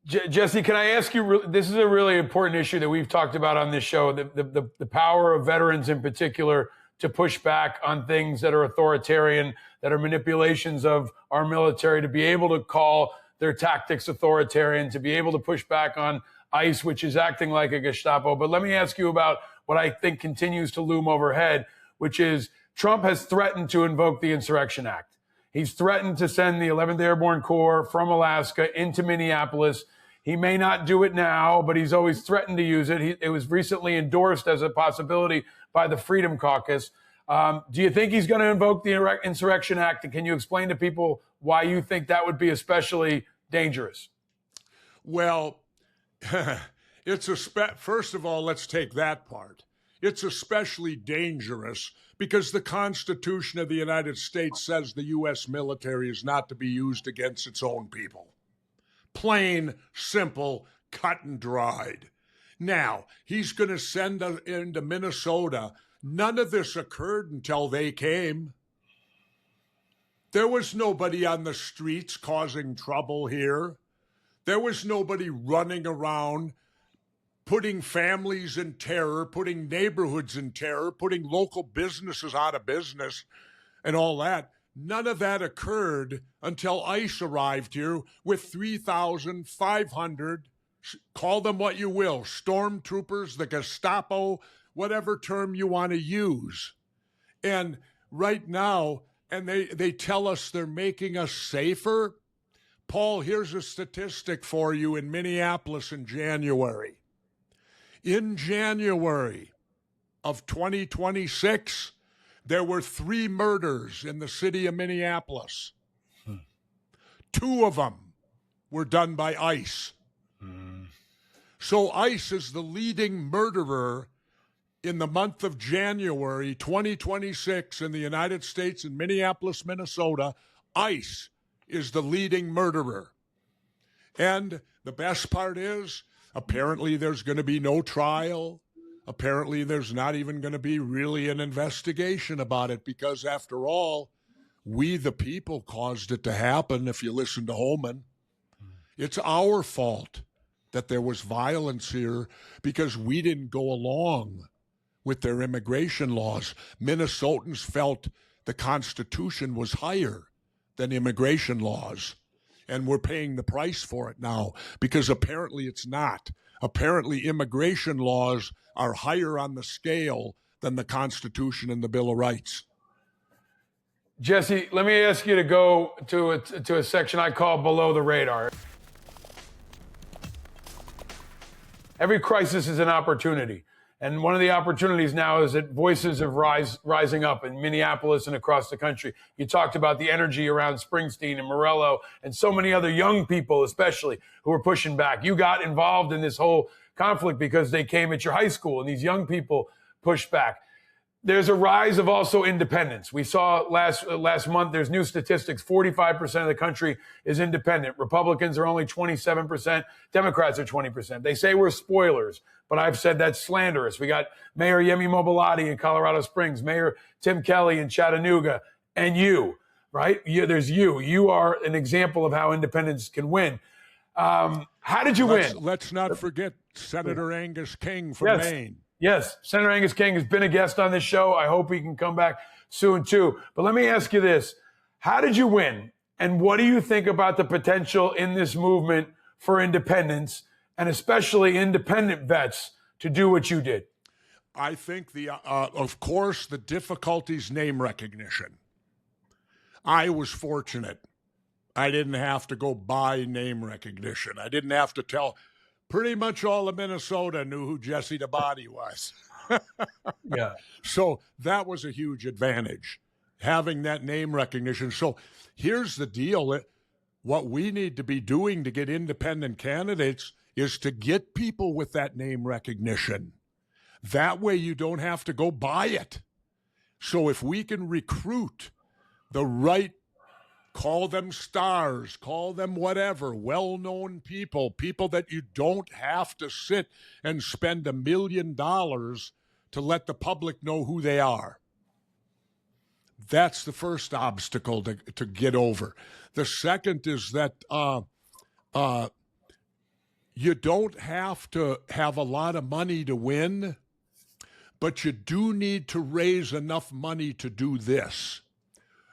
Jesse, can I ask you, this is a really important issue that we've talked about on this show, the power of veterans in particular to push back on things that are authoritarian, that are manipulations of our military, to be able to call their tactics authoritarian, to be able to push back on ICE, which is acting like a Gestapo. But let me ask you about what I think continues to loom overhead, which is Trump has threatened to invoke the Insurrection Act. He's threatened to send the 11th Airborne Corps from Alaska into Minneapolis. He may not do it now, but he's always threatened to use it. It was recently endorsed as a possibility by the Freedom Caucus. Do you think he's going to invoke the Insurrection Act? And can you explain to people why you think that would be especially dangerous? Well, first of all, let's take that part. It's especially dangerous because the Constitution of the United States says the U.S. military is not to be used against its own people. Plain, simple, cut and dried. Now, he's going to send us into Minnesota. None of this occurred until they came. There was nobody on the streets causing trouble here. There was nobody running around putting families in terror, putting neighborhoods in terror, putting local businesses out of business and all that. None of that occurred until ICE arrived here with 3,500, call them what you will, stormtroopers, the Gestapo, whatever term you want to use. And right now, and they tell us they're making us safer. Paul, here's a statistic for you in Minneapolis in January. In January of 2026, there were 3 murders in the city of Minneapolis. 2 of them were done by ICE. So ICE is the leading murderer in the month of January 2026 in the United States, in Minneapolis, Minnesota. ICE is the leading murderer. And the best part is, apparently there's going to be no trial. Apparently there's not even going to be really an investigation about it because, after all, we the people caused it to happen, if you listen to Holman. It's our fault that there was violence here because we didn't go along with their immigration laws. Minnesotans felt the Constitution was higher than immigration laws, and we're paying the price for it now because apparently it's not. Apparently immigration laws are higher on the scale than the Constitution and the Bill of Rights. Jesse, let me ask you to go to a section I call below the radar. Every crisis is an opportunity. And one of the opportunities now is that voices are rising up in Minneapolis and across the country. You talked about the energy around Springsteen and Morello and so many other young people, especially, who are pushing back. You got involved in this whole conflict because they came at your high school and these young people pushed back. There's a rise of also independence. We saw last month, there's new statistics, 45% of the country is independent. Republicans are only 27%. Democrats are 20%. They say we're spoilers, but I've said that's slanderous. We got Mayor Yemi Mobilati in Colorado Springs, Mayor Tim Kelly in Chattanooga, and you, right? There's you. You are an example of how independence can win. How did you win? Let's not forget Senator Angus King from Maine. Yes, Senator Angus King has been a guest on this show. I hope he can come back soon, too. But let me ask you this. How did you win? And what do you think about the potential in this movement for independence, and especially independent vets, to do what you did? I think, of course, the difficulties, name recognition. I was fortunate. I didn't have to go buy name recognition. I didn't have to tell. Pretty much all of Minnesota knew who Jesse DeBody was. Yeah. So that was a huge advantage, having that name recognition. So here's the deal. What we need to be doing to get independent candidates is to get people with that name recognition. That way you don't have to go buy it. So if we can recruit the right, call them stars, call them whatever, well-known people that you don't have to sit and spend $1 million to let the public know who they are. That's the first obstacle to get over. The second is that you don't have to have a lot of money to win, but you do need to raise enough money to do this.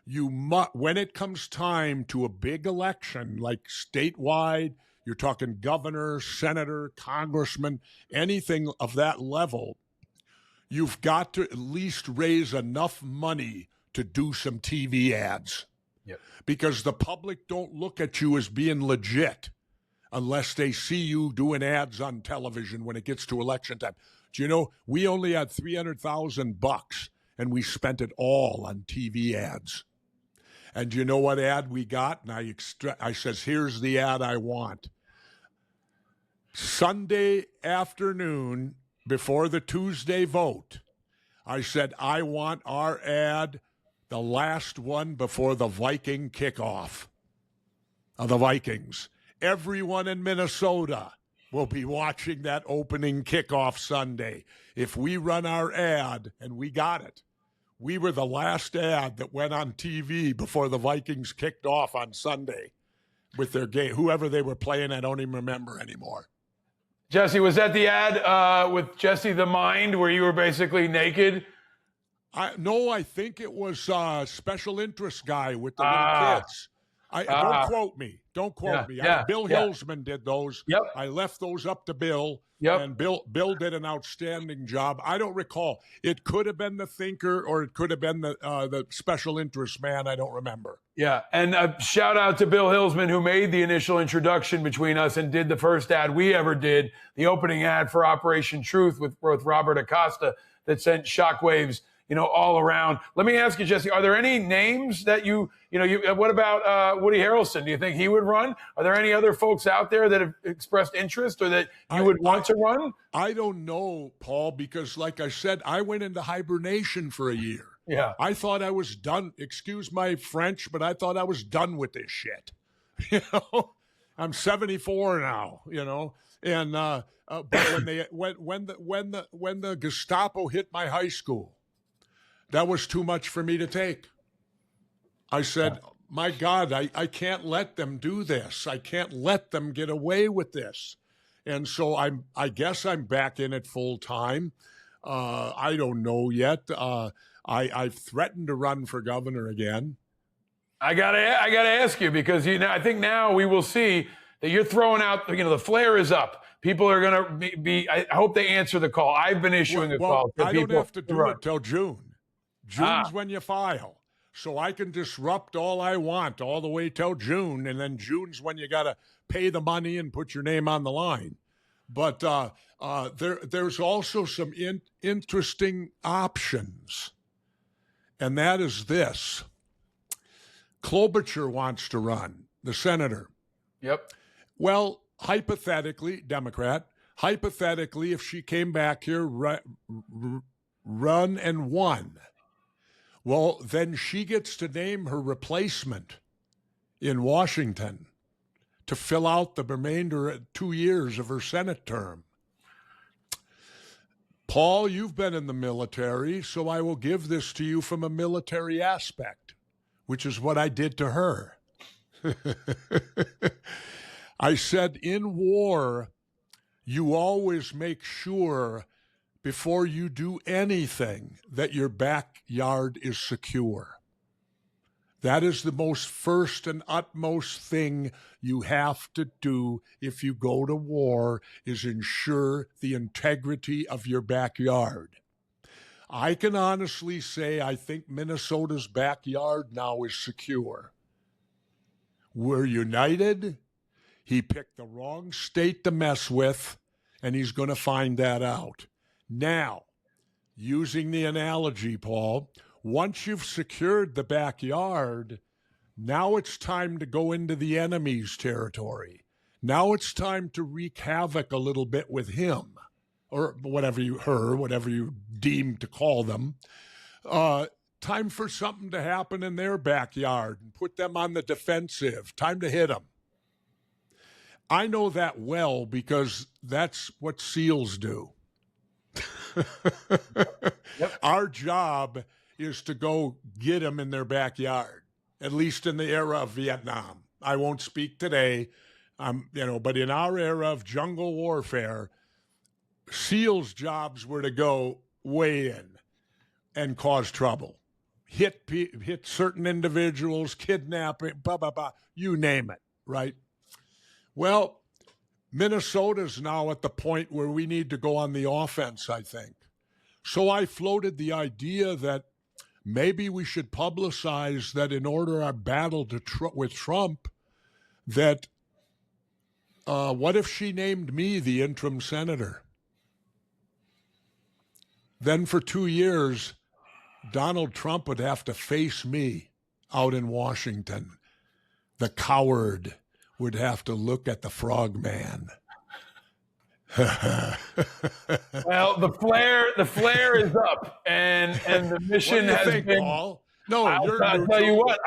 When it comes time to a big election, like statewide, you're talking governor, senator, congressman, anything of that level, you've got to at least raise enough money to do some TV ads. Yep. Because the public don't look at you as being legit unless they see you doing ads on television when it gets to election time. Do you know, we only had $300,000 and we spent it all on TV ads. And you know what ad we got? And I says, here's the ad I want. Sunday afternoon before the Tuesday vote, I said, I want our ad, the last one before the Viking kickoff of the Vikings. Everyone in Minnesota will be watching that opening kickoff Sunday. If we run our ad, and we got it, we were the last ad that went on TV before the Vikings kicked off on Sunday with their game. Whoever they were playing, I don't even remember anymore. Jesse, was that the ad with Jesse the Mind where you were basically naked? No, I think it was special interest guy with the little kids. Don't quote me. Don't quote me. Bill Hilsman did those. Yep. I left those up to Bill. Yep. And Bill did an outstanding job. I don't recall. It could have been the thinker or it could have been the special interest man. I don't remember. Yeah. And a shout out to Bill Hilsman, who made the initial introduction between us and did the first ad we ever did, the opening ad for Operation Truth with Robert Acosta that sent shockwaves, all around. Let me ask you, Jesse, are there any names that what about Woody Harrelson? Do you think he would run? Are there any other folks out there that have expressed interest or that you would want to run? I don't know, Paul, because like I said, I went into hibernation for a year. Yeah. I thought I was done. Excuse my French, but I thought I was done with this shit. I'm 74 now, and but when the Gestapo hit my high school, that was too much for me to take. I said, my God, I can't let them do this. I can't let them get away with this. And so I guess I'm back in it full time. I don't know yet. I've threatened to run for governor again. I gotta ask you because I think now we will see that you're throwing out. The flare is up. People are gonna be. I hope they answer the call. I've been issuing a call. I don't have to do it till June. June's when you file. So I can disrupt all I want all the way till June, and then June's when you got to pay the money and put your name on the line. But there's also some interesting options, and that is this. Klobuchar wants to run, the senator. Yep. Well, hypothetically, Democrat, if she came back here, run and won, well, then she gets to name her replacement in Washington to fill out the remainder of 2 years of her Senate term. Paul, you've been in the military, so I will give this to you from a military aspect, which is what I did to her. I said, in war, you always make sure before you do anything that your backyard is secure. That is the most first and utmost thing you have to do if you go to war, is ensure the integrity of your backyard. I can honestly say I think Minnesota's backyard now is secure. We're united. He picked the wrong state to mess with, and he's going to find that out. Now, using the analogy, Paul, once you've secured the backyard, now it's time to go into the enemy's territory. Now it's time to wreak havoc a little bit with him, or whatever you deem to call them. Time for something to happen in their backyard and put them on the defensive. Time to hit them. I know that well because that's what SEALs do. Yep. Our job is to go get them in their backyard, at least in the era of Vietnam. I won't speak today, but in our era of jungle warfare, SEALs' jobs were to go way in and cause trouble, hit certain individuals, kidnapping, blah, blah, blah, you name it, right? Well, Minnesota's now at the point where we need to go on the offense, I think. So I floated the idea that maybe we should publicize that in order our battle with Trump, that what if she named me the interim senator? Then for 2 years, Donald Trump would have to face me out in Washington. The coward would have to look at the frogman. Well, the flare is up, and the mission has been. Paul? No, I'll tell you what.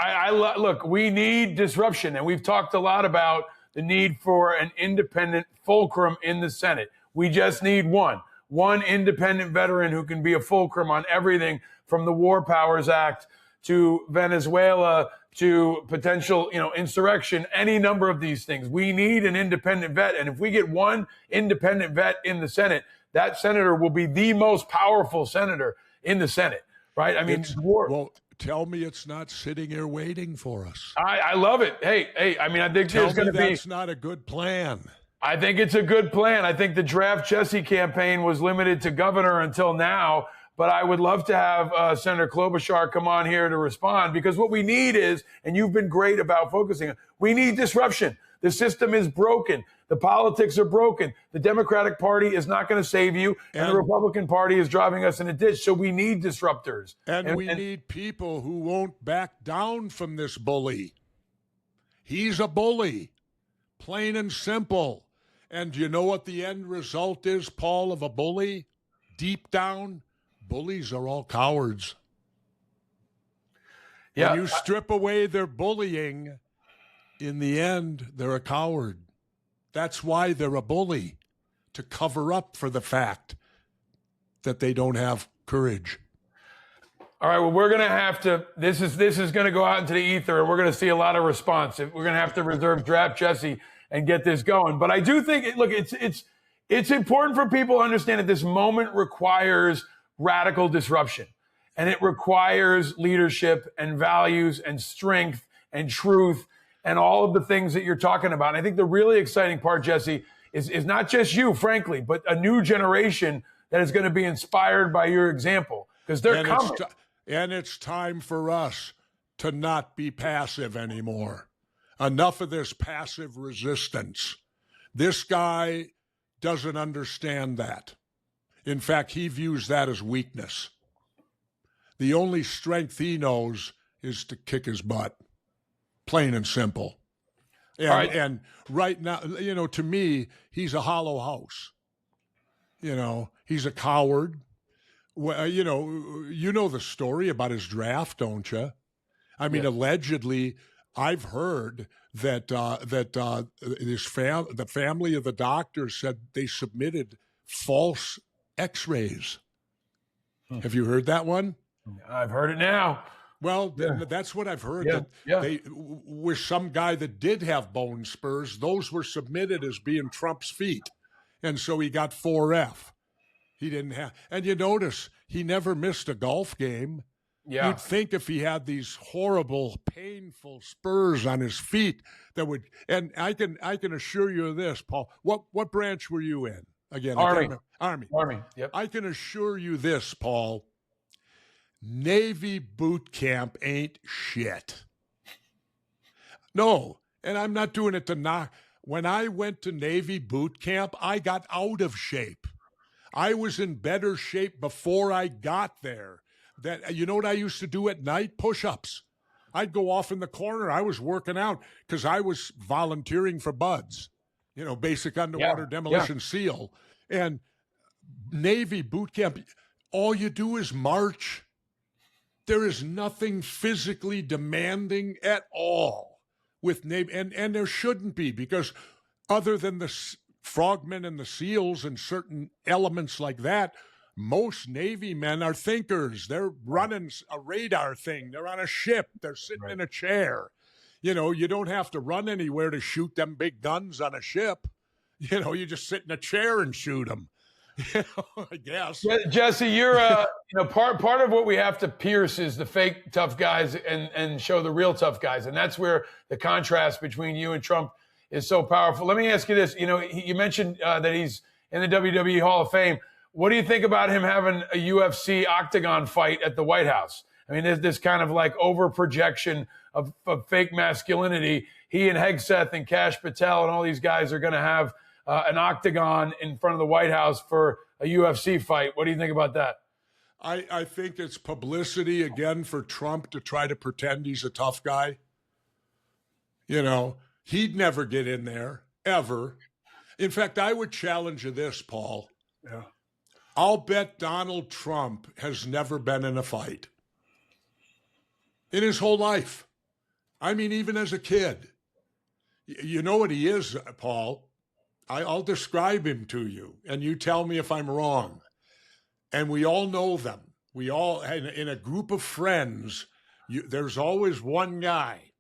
Look. We need disruption, and we've talked a lot about the need for an independent fulcrum in the Senate. We just need one independent veteran who can be a fulcrum on everything from the War Powers Act to Venezuela to potential, insurrection, any number of these things. We need an independent vet. And if we get one independent vet in the Senate, that senator will be the most powerful senator in the Senate, right? I mean, well, tell me it's not sitting here waiting for us. I love it. Hey, I mean, I think there's going to be. That's not a good plan. I think it's a good plan. I think the Draft Jesse campaign was limited to governor until now, but I would love to have Senator Klobuchar come on here to respond, because what we need is, and you've been great about focusing on, we need disruption. The system is broken. The politics are broken. The Democratic Party is not going to save you, and the Republican Party is driving us in a ditch. So we need disruptors. And we need people who won't back down from this bully. He's a bully, plain and simple. And you know what the end result is, Paul, of a bully? Deep down, bullies are all cowards. Yeah. When you strip away their bullying, in the end, they're a coward. That's why they're a bully, to cover up for the fact that they don't have courage. All right, well, we're going to have to, this is going to go out into the ether, and we're going to see a lot of response. We're going to have to reserve Draft Jesse and get this going. But I do think, look, it's important for people to understand that this moment requires radical disruption. And it requires leadership and values and strength and truth and all of the things that you're talking about. And I think the really exciting part, Jesse, is not just you, frankly, but a new generation that is going to be inspired by your example, because they're coming. And it's time for us to not be passive anymore. Enough of this passive resistance. This guy doesn't understand that. In fact, he views that as weakness. The only strength he knows is to kick his butt. Plain and simple. And right now, to me, he's a hollow house. He's a coward. Well, you know the story about his draft, don't you? I mean, allegedly, I've heard that the family of the doctor said they submitted false X-rays. Have you heard that one? I've heard it now. Well, that's what I've heard. They were some guy that did have bone spurs. Those were submitted as being Trump's feet, and so he got 4F. He didn't have, and you notice he never missed a golf game. Yeah. You'd think if he had these horrible, painful spurs on his feet that would, and I can assure you of this, Paul. What branch were you in? Again, Army. Yep. I can assure you this, Paul. Navy boot camp ain't shit. No, and I'm not doing it to knock. When I went to Navy boot camp, I got out of shape. I was in better shape before I got there. That, you know what I used to do at night? Push-ups. I'd go off in the corner. I was working out because I was volunteering for BUDS, basic underwater demolition SEAL. And Navy boot camp, all you do is march. There is nothing physically demanding at all with Navy, and there shouldn't be, because other than the frogmen and the SEALs and certain elements like that, most Navy men are thinkers. They're running a radar thing. They're on a ship. They're sitting in a chair. You know, you don't have to run anywhere to shoot them big guns on a ship. You know, you just sit in a chair and shoot them. You know, I guess. Jesse, you're part of what we have to pierce is the fake tough guys and show the real tough guys, and that's where the contrast between you and Trump is so powerful. Let me ask you this: you know, you mentioned that he's in the WWE Hall of Fame. What do you think about him having a UFC octagon fight at the White House? I mean, there's this kind of like over projection of fake masculinity. He and Hegseth and Kash Patel and all these guys are going to have an octagon in front of the White House for a UFC fight. What do you think about that? I think it's publicity again for Trump to try to pretend he's a tough guy. You know, he'd never get in there, ever. In fact, I would challenge you this, Paul. Yeah. I'll bet Donald Trump has never been in a fight in his whole life. I mean, even as a kid. You know what he is, Paul? I'll describe him to you, and you tell me if I'm wrong. And we all know them. We all, in a group of friends, there's always one guy,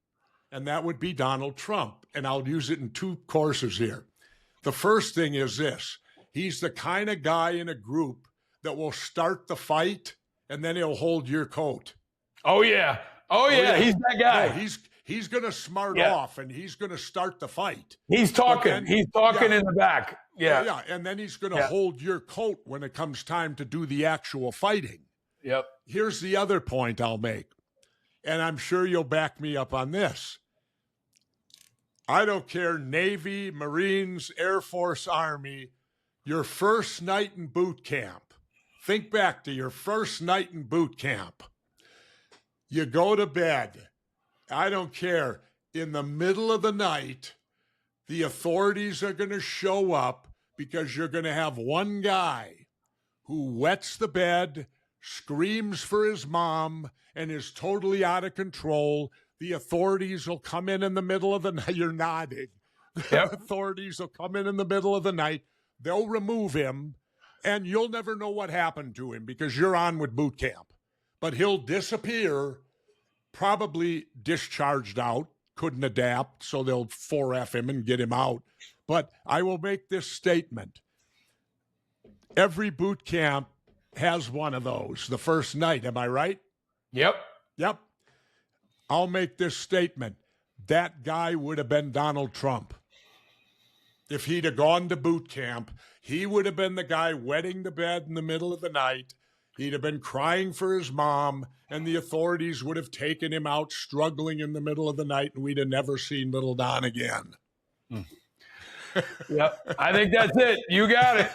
and that would be Donald Trump. And I'll use it in two courses here. The first thing is this. He's the kind of guy in a group that will start the fight, and then he'll hold your coat. Oh, yeah. Oh, yeah. He's that guy. No, he's going to smart off, and he's going to start the fight. He's talking. He's talking in the back. Yeah. Yeah, and then he's going to hold your coat when it comes time to do the actual fighting. Yep. Here's the other point I'll make, and I'm sure you'll back me up on this. I don't care, Navy, Marines, Air Force, Army, your first night in boot camp. Think back to your first night in boot camp. You go to bed. I don't care. In the middle of the night, the authorities are going to show up because you're going to have one guy who wets the bed, screams for his mom, and is totally out of control. The authorities will come in the middle of the night. You're nodding. The authorities will come in the middle of the night. They'll remove him, and you'll never know what happened to him because you're on with boot camp. But he'll disappear, probably discharged out, couldn't adapt, so they'll 4F him and get him out. But I will make this statement. Every boot camp has one of those the first night. Am I right? Yep. I'll make this statement. That guy would have been Donald Trump. If he'd have gone to boot camp, he would have been the guy wetting the bed in the middle of the night. He'd have been crying for his mom, and the authorities would have taken him out struggling in the middle of the night, and we'd have never seen little Don again. Yep. I think that's it. You got it.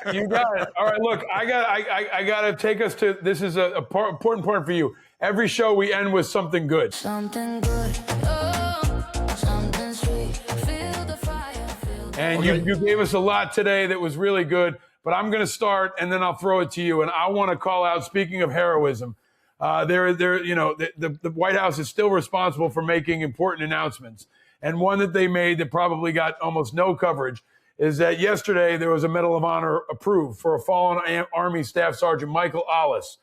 All right, look, I got to take us to, this is an important point for you. Every show we end with something good. Something good. Oh, something sweet. Feel the fire. And you gave us a lot today that was really good, but I'm going to start and then I'll throw it to you. And I want to call out, speaking of heroism, the White House is still responsible for making important announcements. And one that they made that probably got almost no coverage is that yesterday there was a Medal of Honor approved for a fallen Army Staff Sergeant Michael Ollis,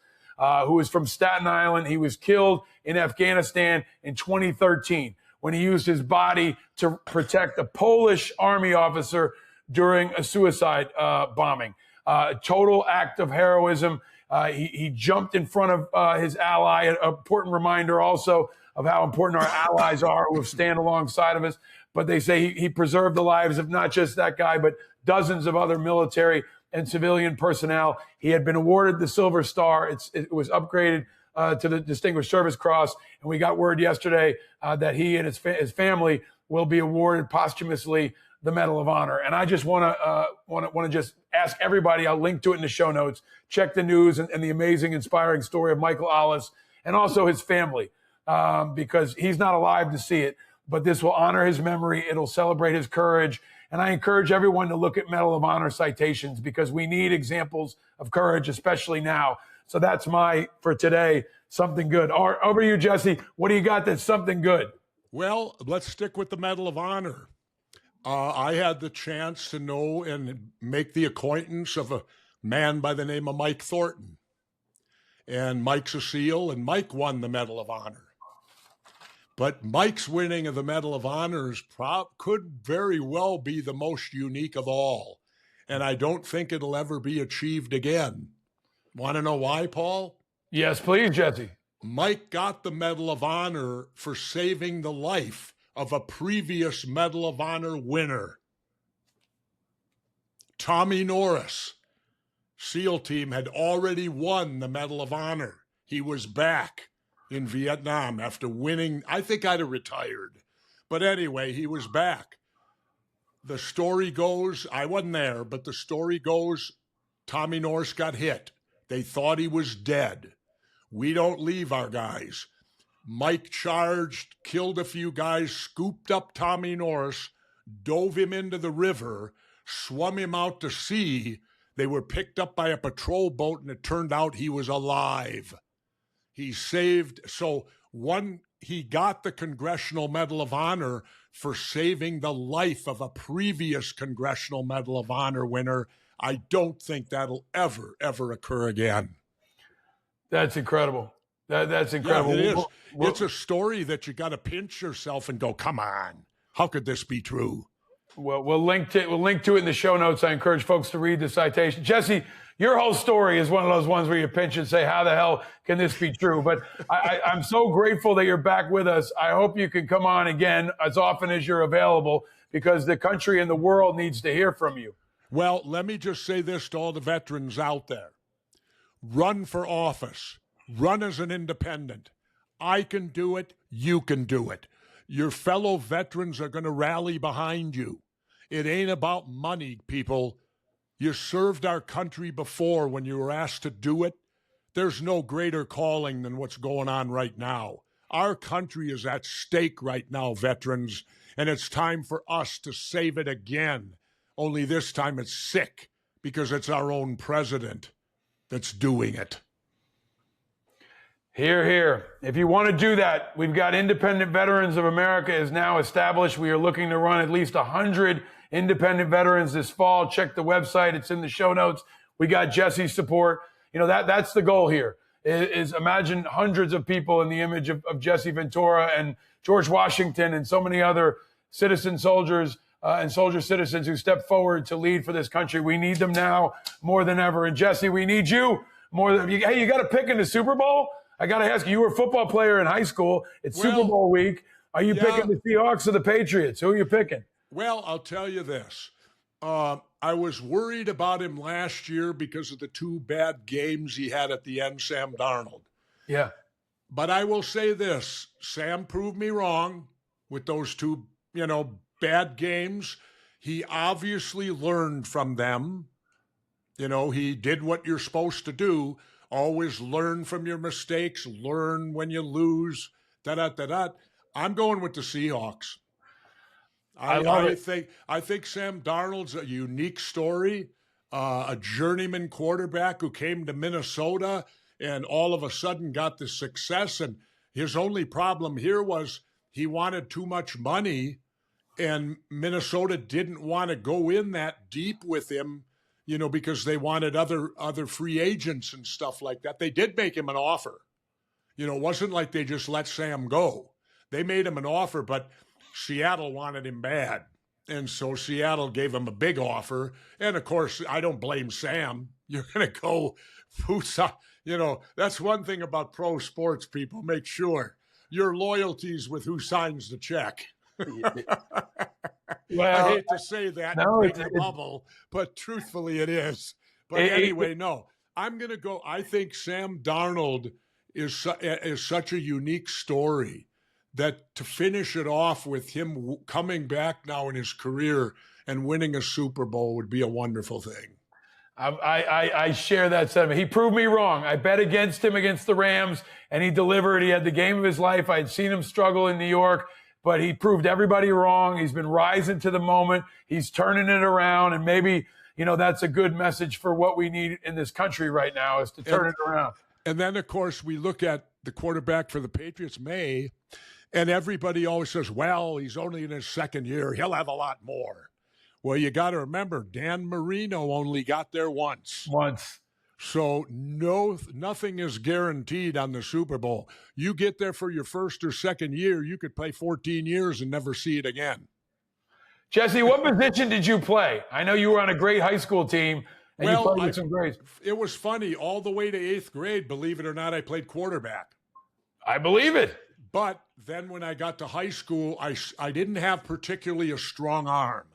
who is from Staten Island. He was killed in Afghanistan in 2013 when he used his body to protect a Polish Army officer during a suicide bombing. Total act of heroism. He jumped in front of his ally. An important reminder also of how important our allies are who stand alongside of us. But they say he preserved the lives of not just that guy, but dozens of other military and civilian personnel. He had been awarded the Silver Star. It was upgraded to the Distinguished Service Cross. And we got word yesterday that he and his family will be awarded posthumously the Medal of Honor. And I just want to just ask everybody, I'll link to it in the show notes, check the news and the amazing, inspiring story of Michael Ollis and also his family, because he's not alive to see it, but this will honor his memory. It'll celebrate his courage. And I encourage everyone to look at Medal of Honor citations because we need examples of courage, especially now. So that's for today, something good. Over to you, Jesse. What do you got that's something good? Well, let's stick with the Medal of Honor. I had the chance to know and make the acquaintance of a man by the name of Mike Thornton. And Mike's a SEAL, and Mike won the Medal of Honor. But Mike's winning of the Medal of Honor could very well be the most unique of all. And I don't think it'll ever be achieved again. Want to know why, Paul? Yes, please, Jesse. Mike got the Medal of Honor for saving the life of a previous Medal of Honor winner. Tommy Norris, SEAL team, had already won the Medal of Honor. He was back in Vietnam after winning. I think I'd have retired. But anyway, he was back. The story goes, I wasn't there, but the story goes, Tommy Norris got hit. They thought he was dead. We don't leave our guys. Mike charged, killed a few guys, scooped up Tommy Norris, dove him into the river, swum him out to sea. They were picked up by a patrol boat, and it turned out he was alive. He saved, so he got the Congressional Medal of Honor for saving the life of a previous Congressional Medal of Honor winner. I don't think that'll ever occur again. That's incredible. That's incredible. Yeah, it is. It's a story that you got to pinch yourself and go, come on, how could this be true? Well, we'll link to it in the show notes. I encourage folks to read the citation. Jesse, your whole story is one of those ones where you pinch and say, how the hell can this be true? But I'm so grateful that you're back with us. I hope you can come on again as often as you're available, because the country and the world needs to hear from you. Well, let me just say this to all the veterans out there. Run for office. Run as an independent. I can do it. You can do it. Your fellow veterans are going to rally behind you. It ain't about money, people. You served our country before when you were asked to do it. There's no greater calling than what's going on right now. Our country is at stake right now, veterans, and it's time for us to save it again. Only this time it's sick because it's our own president that's doing it. Hear, hear. If you want to do that, we've got Independent Veterans of America is now established. We are looking to run at least 100 independent veterans this fall. Check the website. It's in the show notes. We got Jesse's support. You know, that's the goal here, is imagine hundreds of people in the image of Jesse Ventura and George Washington and so many other citizen soldiers and soldier citizens who step forward to lead for this country. We need them now more than ever. And Jesse, we need you more than, hey, you got a pick in the Super Bowl? I got to ask you, were a football player in high school. It's Super Bowl week. Are you picking the Seahawks or the Patriots? Who are you picking? Well, I'll tell you this. I was worried about him last year because of the two bad games he had at the end, Sam Darnold. Yeah. But I will say this. Sam proved me wrong with those two, bad games. He obviously learned from them. He did what you're supposed to do. Always learn from your mistakes, learn when you lose, I'm going with the Seahawks. I think Sam Darnold's a unique story, a journeyman quarterback who came to Minnesota and all of a sudden got the success. And his only problem here was he wanted too much money, and Minnesota didn't want to go in that deep with him, because they wanted other free agents and stuff like that. They did make him an offer. It wasn't like they just let Sam go. They made him an offer, but Seattle wanted him bad. And so Seattle gave him a big offer. And of course, I don't blame Sam. You're going to go, that's one thing about pro sports, people. Make sure your loyalties with who signs the check. Well, I hate to say that in a bubble, but truthfully it is. But anyway, no, I'm going to go. I think Sam Darnold is such a unique story that to finish it off with him coming back now in his career and winning a Super Bowl would be a wonderful thing. I share that sentiment. He proved me wrong. I bet against him against the Rams, and he delivered. He had the game of his life. I had seen him struggle in New York, but he proved everybody wrong. He's been rising to the moment. He's turning it around, and maybe, that's a good message for what we need in this country right now, is to turn it around. And then, of course, we look at the quarterback for the Patriots, May, and everybody always says, well, he's only in his second year. He'll have a lot more. Well, you got to remember, Dan Marino only got there once. So nothing is guaranteed on the Super Bowl. You get there for your first or second year, you could play 14 years and never see it again. Jesse, what position did you play? I know you were on a great high school team, and you played with some greats. It was funny. All the way to 8th grade, believe it or not, I played quarterback. I believe it. But then when I got to high school, I didn't have particularly a strong arm,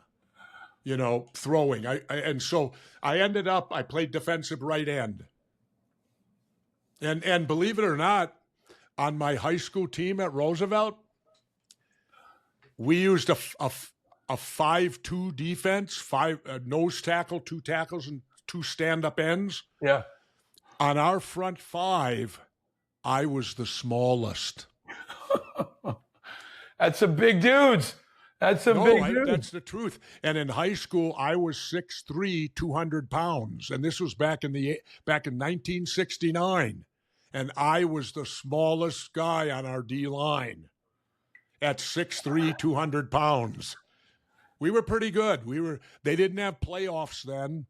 throwing. And so I ended up, I played defensive right end. And believe it or not, on my high school team at Roosevelt, we used a 5-2 defense, nose tackle, 2 tackles, and 2 stand-up ends. Yeah. On our front 5, I was the smallest. That's some big dudes. That's some big dudes. That's the truth. And in high school, I was 6'3", 200 pounds. And this was back in 1969. And I was the smallest guy on our D-line at 6'3", 200 pounds. We were pretty good. They didn't have playoffs then.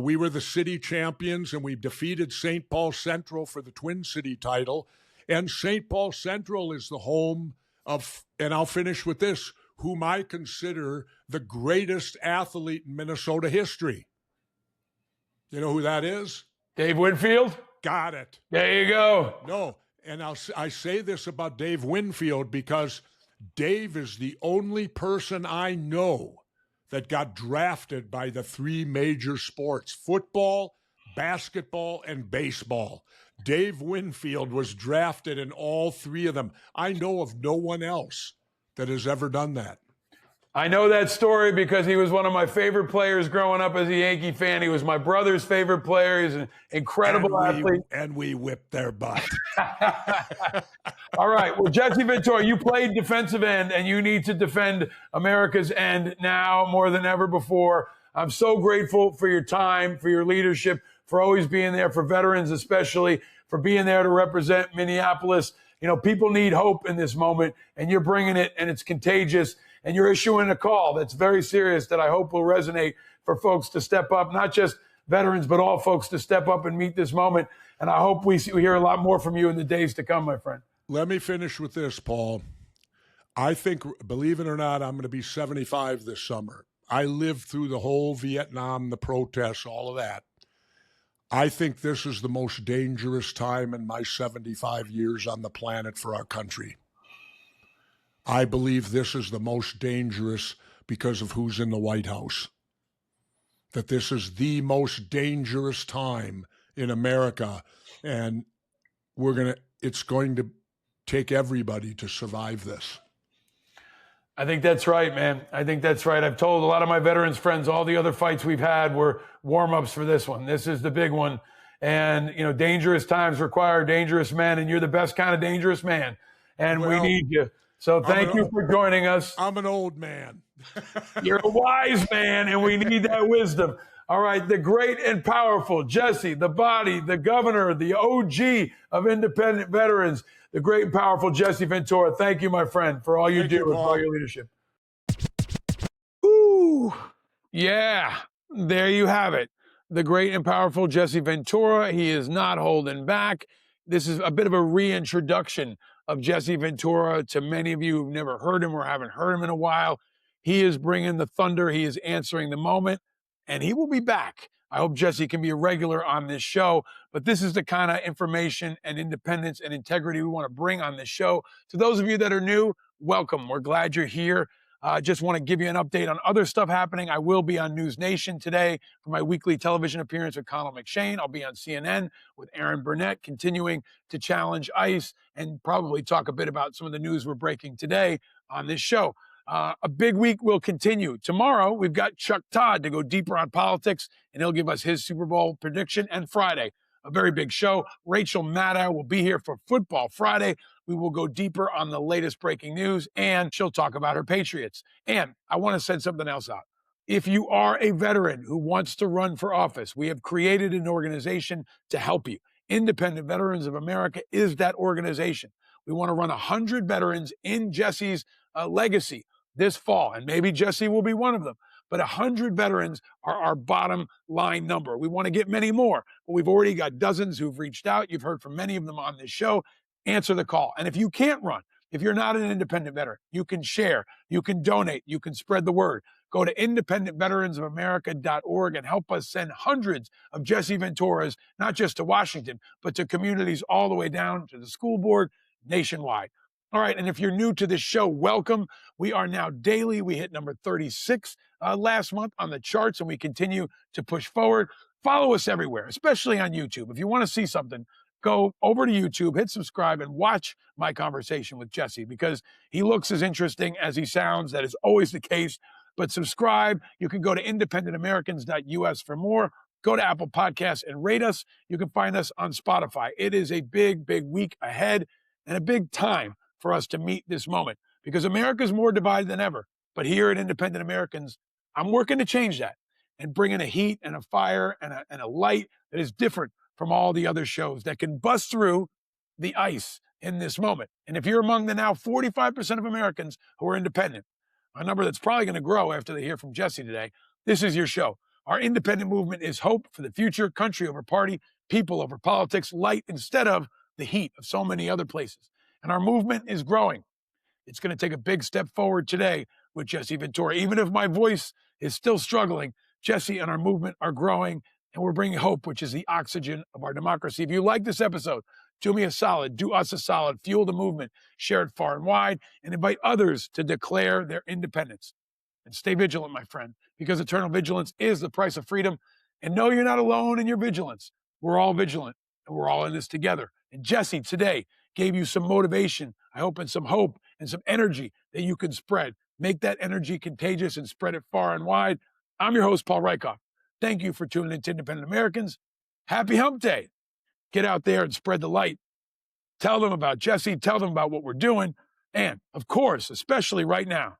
We were the city champions, and we defeated St. Paul Central for the Twin City title. And St. Paul Central is the home of, and I'll finish with this, whom I consider the greatest athlete in Minnesota history. You know who that is? Dave Winfield? Got it. There you go. No, and I say this about Dave Winfield because Dave is the only person I know that got drafted by the 3 major sports: football, basketball, and baseball. Dave Winfield was drafted in all 3 of them. I know of no one else that has ever done that. I know that story because he was one of my favorite players growing up as a Yankee fan. He was my brother's favorite player. He's an incredible athlete. And we whipped their butt. All right. Well, Jesse Ventura, you played defensive end, and you need to defend America's end now more than ever before. I'm so grateful for your time, for your leadership, for always being there for veterans, especially for being there to represent Minneapolis. People need hope in this moment, and you're bringing it, and it's contagious. And you're issuing a call that's very serious that I hope will resonate for folks to step up, not just veterans, but all folks to step up and meet this moment. And I hope we hear a lot more from you in the days to come, my friend. Let me finish with this, Paul. I think, believe it or not, I'm going to be 75 this summer. I lived through the whole Vietnam, the protests, all of that. I think this is the most dangerous time in my 75 years on the planet for our country. I believe this is the most dangerous because of who's in the White House. That this is the most dangerous time in America, and it's going to take everybody to survive this. I think that's right, man. I think that's right. I've told a lot of my veterans friends all the other fights we've had were warm-ups for this one. This is the big one. And, dangerous times require dangerous men, and you're the best kind of dangerous man. And we need you. So thank you for joining us. I'm an old man. You're a wise man, and we need that wisdom. All right, the great and powerful Jesse, the body, the governor, the OG of independent veterans, the great and powerful Jesse Ventura. Thank you, my friend, for all you do and for all your leadership. Ooh, yeah, there you have it. The great and powerful Jesse Ventura. He is not holding back. This is a bit of a reintroduction of Jesse Ventura to many of you who've never heard him or haven't heard him in a while. He is bringing the thunder. He is answering the moment, and he will be back. I hope Jesse can be a regular on this show, but this is the kind of information and independence and integrity we want to bring on this show. To those of you that are new, welcome. We're glad you're here. Just want to give you an update on other stuff happening. I will be on News Nation today for my weekly television appearance with Conal McShane. I'll be on CNN with Aaron Burnett, continuing to challenge ICE and probably talk a bit about some of the news we're breaking today on this show. A big week will continue. Tomorrow, we've got Chuck Todd to go deeper on politics, and he'll give us his Super Bowl prediction. And Friday, a very big show. Rachel Maddow will be here for Football Friday. We will go deeper on the latest breaking news, and she'll talk about her Patriots. And I want to send something else out. If you are a veteran who wants to run for office, we have created an organization to help you. Independent Veterans of America is that organization. We want to run 100 veterans in Jesse's legacy this fall, and maybe Jesse will be one of them. but 100 veterans are our bottom line number. We want to get many more, but we've already got dozens who've reached out. You've heard from many of them on this show. Answer the call. And if you can't run, if you're not an independent veteran, you can share, you can donate, you can spread the word. Go to independentveteransofamerica.org and help us send hundreds of Jesse Venturas, not just to Washington, but to communities all the way down to the school board nationwide. All right, and if you're new to this show, welcome. We are now daily. We hit number 36 last month on the charts, and we continue to push forward. Follow us everywhere, especially on YouTube. If you want to see something, go over to YouTube, hit subscribe, and watch my conversation with Jesse, because he looks as interesting as he sounds. That is always the case. But subscribe. You can go to independentamericans.us for more. Go to Apple Podcasts and rate us. You can find us on Spotify. It is a big, big week ahead and a big time for us to meet this moment, because America is more divided than ever. But here at Independent Americans, I'm working to change that and bring in a heat and a fire and a light that is different from all the other shows that can bust through the ice in this moment. And if you're among the now 45% of Americans who are independent, a number that's probably going to grow after they hear from Jesse today, this is your show. Our independent movement is hope for the future, country over party, people over politics, light instead of the heat of so many other places. And our movement is growing. It's going to take a big step forward today with Jesse Ventura. Even if my voice is still struggling, Jesse and our movement are growing, and we're bringing hope, which is the oxygen of our democracy. If you like this episode, do me a solid, do us a solid, fuel the movement, share it far and wide, and invite others to declare their independence. And stay vigilant, my friend, because eternal vigilance is the price of freedom. And know you're not alone in your vigilance. We're all vigilant, and we're all in this together. And Jesse today gave you some motivation, I hope, and some hope and some energy that you can spread. Make that energy contagious and spread it far and wide. I'm your host, Paul Rieckhoff. Thank you for tuning in to Independent Americans. Happy Hump Day. Get out there and spread the light. Tell them about Jesse. Tell them about what we're doing. And, of course, especially right now,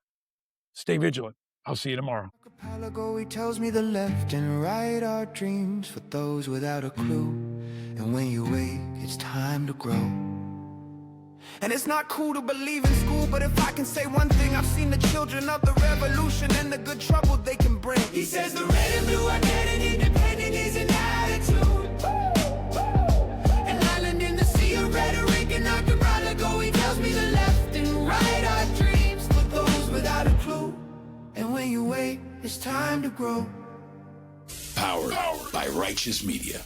stay vigilant. I'll see you tomorrow. Archipelago, he tells me the left and right are dreams for those without a clue. And when you wake, it's time to grow. And it's not cool to believe in school, but if I can say one thing, I've seen the children of the revolution and the good trouble they can bring. He says the red and blue are dead and independent is an attitude. An island in the sea of rhetoric and archipelago, he tells me the left and right are dreams for those without a clue. And when you wait, it's time to grow. Powered by Righteous Media.